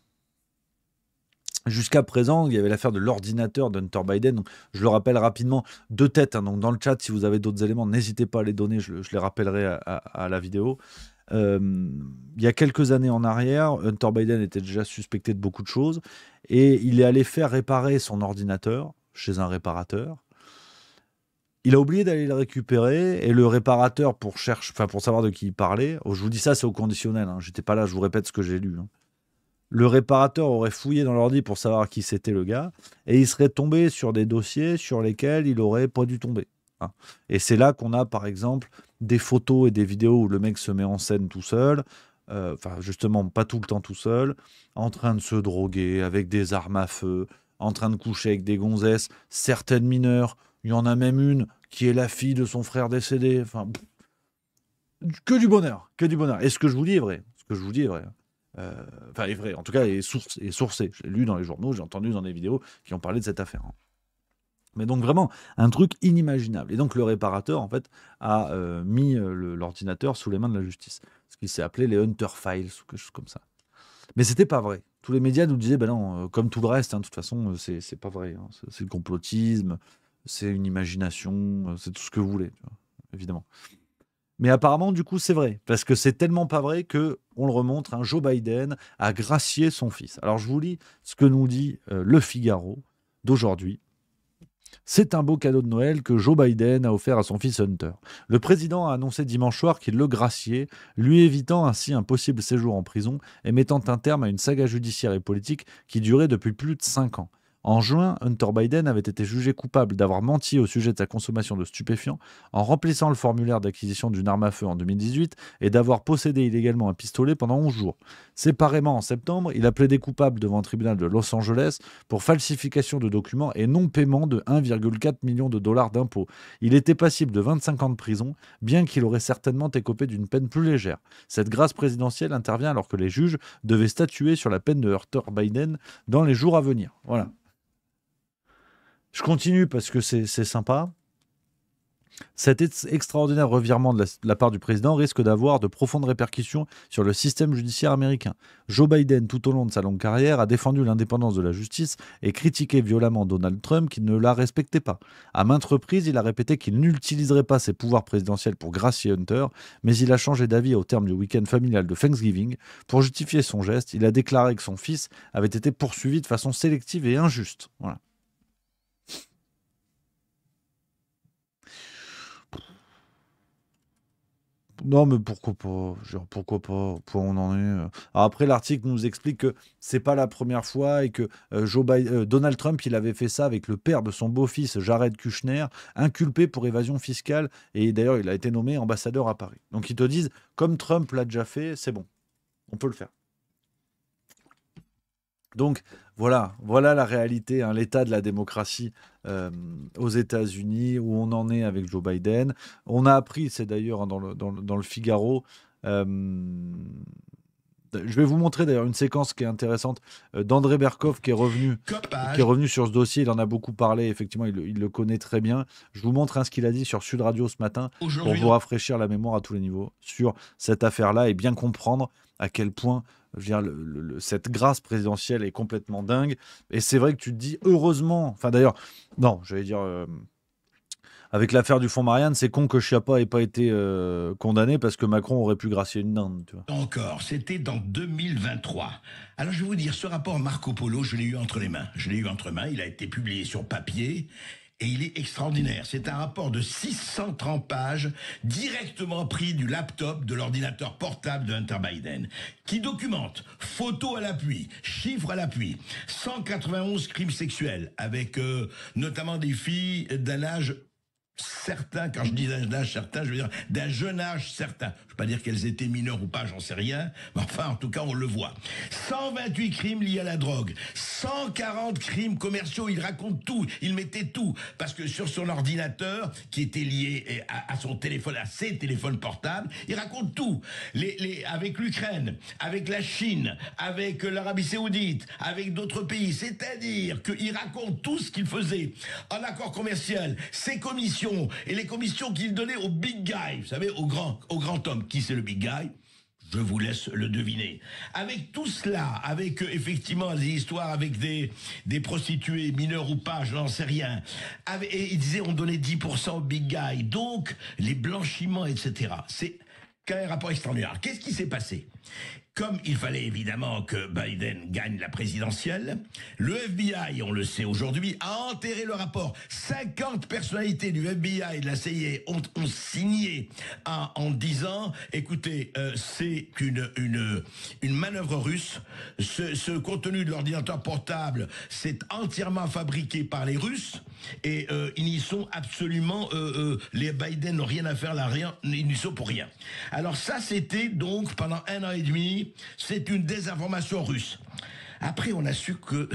Jusqu'à présent, il y avait l'affaire de l'ordinateur d'Hunter Biden. Donc, je le rappelle rapidement, de tête. Hein, donc dans le chat, si vous avez d'autres éléments, n'hésitez pas à les donner, je les rappellerai à la vidéo. Il y a quelques années en arrière, Hunter Biden était déjà suspecté de beaucoup de choses et il est allé faire réparer son ordinateur chez un réparateur. Il a oublié d'aller le récupérer et le réparateur, pour savoir de qui il parlait, je vous dis ça, c'est au conditionnel, hein, j'étais pas là, je vous répète ce que j'ai lu. Hein. Le réparateur aurait fouillé dans l'ordi pour savoir qui c'était le gars et il serait tombé sur des dossiers sur lesquels il aurait pas dû tomber. Hein. Et c'est là qu'on a par exemple des photos et des vidéos où le mec se met en scène tout seul, justement pas tout le temps tout seul, en train de se droguer avec des armes à feu, en train de coucher avec des gonzesses, certaines mineures, il y en a même une qui est la fille de son frère décédé, enfin, que du bonheur, que du bonheur. Et ce que je vous dis est vrai, est vrai, en tout cas est sourcé, j'ai lu dans les journaux, j'ai entendu dans des vidéos qui ont parlé de cette affaire. Hein. Mais donc vraiment, un truc inimaginable. Et donc le réparateur, en fait, a mis l'ordinateur sous les mains de la justice. Ce qui s'est appelé les Hunter Files ou quelque chose comme ça. Mais c'était pas vrai. Tous les médias nous disaient, ben non, comme tout le reste, hein, de toute façon, c'est pas vrai. Hein. C'est le complotisme, c'est une imagination, c'est tout ce que vous voulez, tu vois, évidemment. Mais apparemment, du coup, c'est vrai. Parce que c'est tellement pas vrai que on le remontre, Joe Biden a gracié son fils. Alors, je vous lis ce que nous dit Le Figaro d'aujourd'hui. C'est un beau cadeau de Noël que Joe Biden a offert à son fils Hunter. Le président a annoncé dimanche soir qu'il le graciait, lui évitant ainsi un possible séjour en prison et mettant un terme à une saga judiciaire et politique qui durait depuis plus de 5 ans. En juin, Hunter Biden avait été jugé coupable d'avoir menti au sujet de sa consommation de stupéfiants en remplissant le formulaire d'acquisition d'une arme à feu en 2018 et d'avoir possédé illégalement un pistolet pendant 11 jours. Séparément, en septembre, il a plaidé coupable devant un tribunal de Los Angeles pour falsification de documents et non-paiement de 1,4 million de dollars d'impôts. Il était passible de 25 ans de prison, bien qu'il aurait certainement écopé d'une peine plus légère. Cette grâce présidentielle intervient alors que les juges devaient statuer sur la peine de Hunter Biden dans les jours à venir. Voilà. Je continue parce que c'est sympa. Cet extraordinaire revirement de la part du président risque d'avoir de profondes répercussions sur le système judiciaire américain. Joe Biden, tout au long de sa longue carrière, a défendu l'indépendance de la justice et critiqué violemment Donald Trump qui ne la respectait pas. À maintes reprises, il a répété qu'il n'utiliserait pas ses pouvoirs présidentiels pour gracier Hunter, mais il a changé d'avis au terme du week-end familial de Thanksgiving. Pour justifier son geste, il a déclaré que son fils avait été poursuivi de façon sélective et injuste. Voilà. Non, mais pourquoi pas? Genre, pourquoi pas? Point on en est. Alors après, l'article nous explique que c'est pas la première fois et que Donald Trump, il avait fait ça avec le père de son beau-fils, Jared Kushner, inculpé pour évasion fiscale. Et d'ailleurs, il a été nommé ambassadeur à Paris. Donc ils te disent, comme Trump l'a déjà fait, c'est bon, on peut le faire. Donc voilà la réalité, hein, l'état de la démocratie aux États-Unis, où on en est avec Joe Biden. On a appris, c'est d'ailleurs hein, dans le Figaro, je vais vous montrer d'ailleurs une séquence qui est intéressante d'André Berkoff qui est revenu sur ce dossier. Il en a beaucoup parlé, effectivement, il le connaît très bien. Je vous montre hein, ce qu'il a dit sur Sud Radio ce matin pour vous rafraîchir la mémoire à tous les niveaux sur cette affaire-là et bien comprendre à quel point je veux dire, cette grâce présidentielle est complètement dingue. Et c'est vrai que tu te dis, heureusement, enfin d'ailleurs, non, j'allais dire, avec l'affaire du fonds Marianne, c'est con que Schiappa ait pas été condamné parce que Macron aurait pu gracier une dinde. Tu vois. Encore, c'était dans 2023. Alors je vais vous dire, ce rapport Marco Polo, je l'ai eu entre les mains. Il a été publié sur papier. Et il est extraordinaire. C'est un rapport de 630 pages, directement pris du laptop de l'ordinateur portable de Hunter Biden, qui documente, photos à l'appui, chiffres à l'appui, 191 crimes sexuels, avec notamment des filles d'un âge certain. Quand je dis d'un âge certain, je veux dire d'un jeune âge certain. Je ne veux pas dire qu'elles étaient mineures ou pas, j'en sais rien. Mais enfin, en tout cas, on le voit. 128 crimes liés à la drogue. 140 crimes commerciaux. Il raconte tout. Il mettait tout. Parce que sur son ordinateur, qui était lié à son téléphone, à ses téléphones portables, il raconte tout. Avec l'Ukraine, avec la Chine, avec l'Arabie Saoudite, avec d'autres pays. C'est-à-dire qu'il raconte tout ce qu'il faisait en accord commercial, ses commissions, et les commissions qu'il donnait au big guy, vous savez, au grand homme. Qui c'est le big guy? Je vous laisse le deviner. Avec tout cela, avec effectivement des histoires avec des prostituées, mineures ou pas, je n'en sais rien. Et il disait on donnait 10% au big guy. Donc, les blanchiments, etc. C'est quand même un rapport extraordinaire. Qu'est-ce qui s'est passé? Comme il fallait évidemment que Biden gagne la présidentielle, le FBI, on le sait aujourd'hui, a enterré le rapport. 50 personnalités du FBI et de la CIA ont signé en disant, écoutez, c'est une manœuvre russe. Ce contenu de l'ordinateur portable, c'est entièrement fabriqué par les Russes et ils n'y sont absolument, les Biden n'ont rien à faire là, rien, ils n'y sont pour rien. Alors ça, c'était donc pendant 1 an et demi, c'est une désinformation russe. Après, on a su que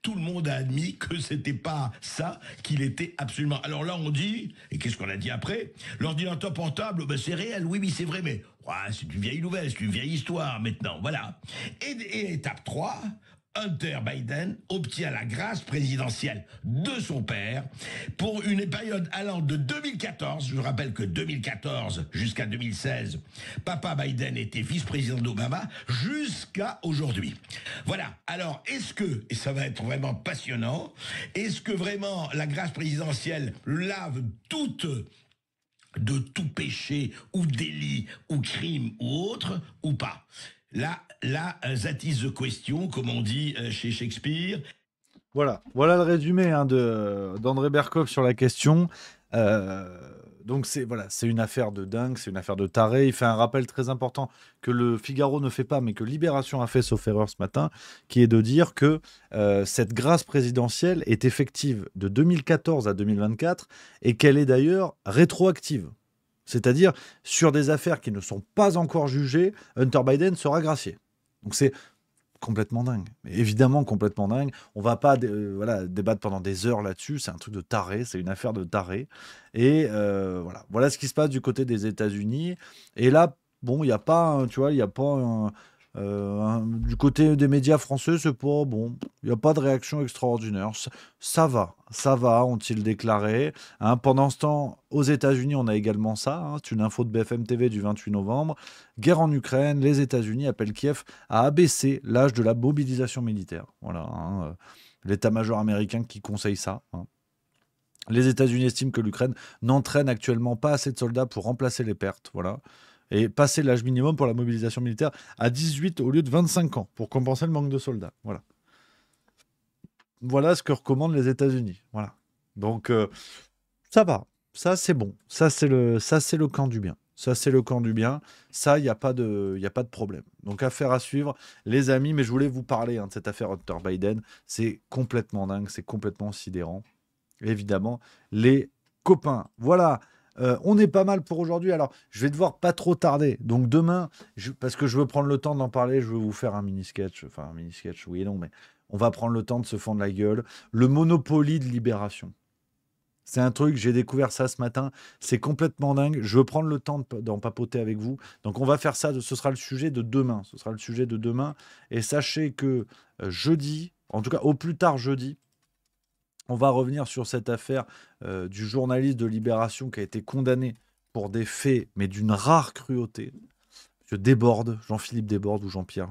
tout le monde a admis que c'était pas ça, qu'il était absolument... Alors là, on dit, et qu'est-ce qu'on a dit après? L'ordinateur portable, ben c'est réel, oui, c'est vrai, mais ouais, c'est une vieille nouvelle, c'est une vieille histoire maintenant, voilà. Et étape 3... Hunter Biden obtient la grâce présidentielle de son père pour une période allant de 2014, je rappelle que 2014 jusqu'à 2016, papa Biden était vice-président d'Obama, jusqu'à aujourd'hui. Voilà, alors est-ce que, et ça va être vraiment passionnant, est-ce que vraiment la grâce présidentielle lave toute de tout péché ou délit ou crime ou autre ou pas. Là, that is the question, comme on dit chez Shakespeare. Voilà le résumé hein, d'André Berkoff sur la question. Donc c'est une affaire de dingue, c'est une affaire de taré. Il fait un rappel très important que le Figaro ne fait pas, mais que Libération a fait, sauf erreur ce matin, qui est de dire que cette grâce présidentielle est effective de 2014 à 2024 et qu'elle est d'ailleurs rétroactive. C'est-à-dire, sur des affaires qui ne sont pas encore jugées, Hunter Biden sera gracié. Donc c'est complètement dingue. Évidemment, complètement dingue. On va pas débattre pendant des heures là-dessus. C'est un truc de taré. C'est une affaire de taré. Et voilà ce qui se passe du côté des États-Unis. Et là, bon, il n'y a pas, du côté des médias français, c'est pas bon. Il n'y a pas de réaction extraordinaire. Ça va, ont-ils déclaré. Hein, pendant ce temps, aux États-Unis, on a également ça. Hein, c'est une info de BFM TV du 28 novembre. Guerre en Ukraine, les États-Unis appellent Kiev à abaisser l'âge de la mobilisation militaire. Voilà, hein, l'état-major américain qui conseille ça. Hein. Les États-Unis estiment que l'Ukraine n'entraîne actuellement pas assez de soldats pour remplacer les pertes. Voilà. Et passer l'âge minimum pour la mobilisation militaire à 18 au lieu de 25 ans pour compenser le manque de soldats. Voilà ce que recommandent les États-Unis. Voilà. Donc, ça va. Ça, c'est bon. Ça, c'est le camp du bien. Ça, c'est le camp du bien. Ça, il n'y a pas de problème. Donc, affaire à suivre, les amis. Mais je voulais vous parler de cette affaire Hunter Biden. C'est complètement dingue. C'est complètement sidérant. Évidemment, les copains. Voilà. On est pas mal pour aujourd'hui. Alors, je vais devoir pas trop tarder. Donc, demain, parce que je veux prendre le temps d'en parler, je veux vous faire un mini-sketch. Enfin, un mini-sketch, oui et non, mais on va prendre le temps de se fendre la gueule. Le Monopoly de Libération. C'est un truc, j'ai découvert ça ce matin. C'est complètement dingue. Je veux prendre le temps d'en papoter avec vous. Donc, on va faire ça. Ce sera le sujet de demain. Et sachez que jeudi, en tout cas, au plus tard jeudi, on va revenir sur cette affaire du journaliste de Libération qui a été condamné pour des faits, mais d'une rare cruauté. Jean-Philippe Desbordes ou Jean-Pierre.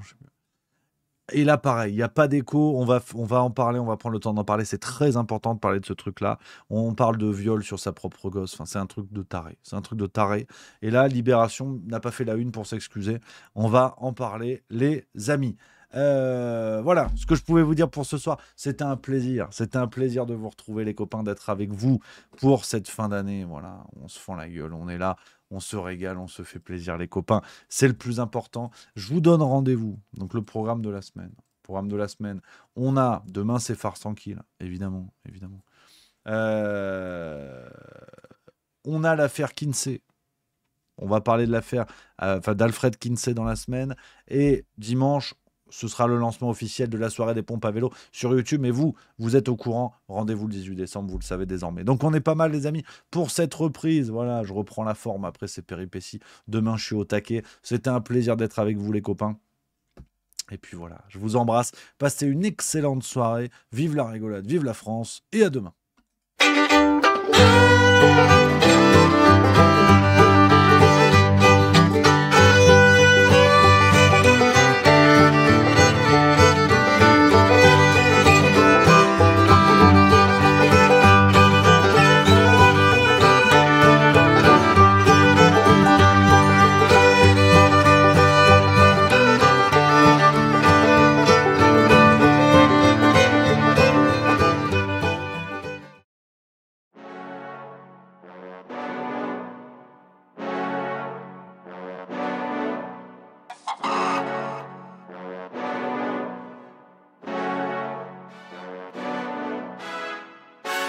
Et là, pareil, il n'y a pas d'écho. On va en parler, on va prendre le temps d'en parler. C'est très important de parler de ce truc-là. On parle de viol sur sa propre gosse. Enfin, c'est un truc de taré. Et là, Libération n'a pas fait la une pour s'excuser. On va en parler, les amis. Voilà ce que je pouvais vous dire pour ce soir. C'était un plaisir de vous retrouver, les copains, d'être avec vous pour cette fin d'année. Voilà, on se fend la gueule, on est là, on se régale, on se fait plaisir, les copains, c'est le plus important. Je vous donne rendez-vous. Donc le programme de la semaine, on a demain, c'est farce tranquille, évidemment. On a l'affaire Kinsey. On va parler de l'affaire d'Alfred Kinsey dans la semaine. Et dimanche, ce sera le lancement officiel de la soirée des pompes à vélo sur YouTube. Mais vous êtes au courant. Rendez-vous le 18 décembre, vous le savez désormais. Donc on est pas mal, les amis, pour cette reprise. Voilà, je reprends la forme après ces péripéties. Demain, je suis au taquet. C'était un plaisir d'être avec vous, les copains. Et puis voilà, je vous embrasse. Passez une excellente soirée. Vive la rigolade, vive la France. Et à demain.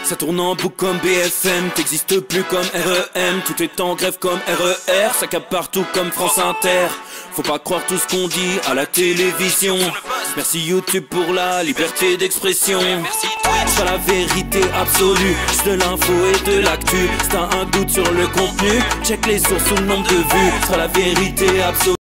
Ça tourne en boucle comme BFM, t'existes plus comme REM. Tout est en grève comme RER, ça capte partout comme France Inter. Faut pas croire tout ce qu'on dit à la télévision. Merci YouTube pour la liberté d'expression. C'est la vérité absolue, c'est de l'info et de l'actu. Si t'as un doute sur le contenu, check les sources ou le nombre de vues. C'est la vérité absolue.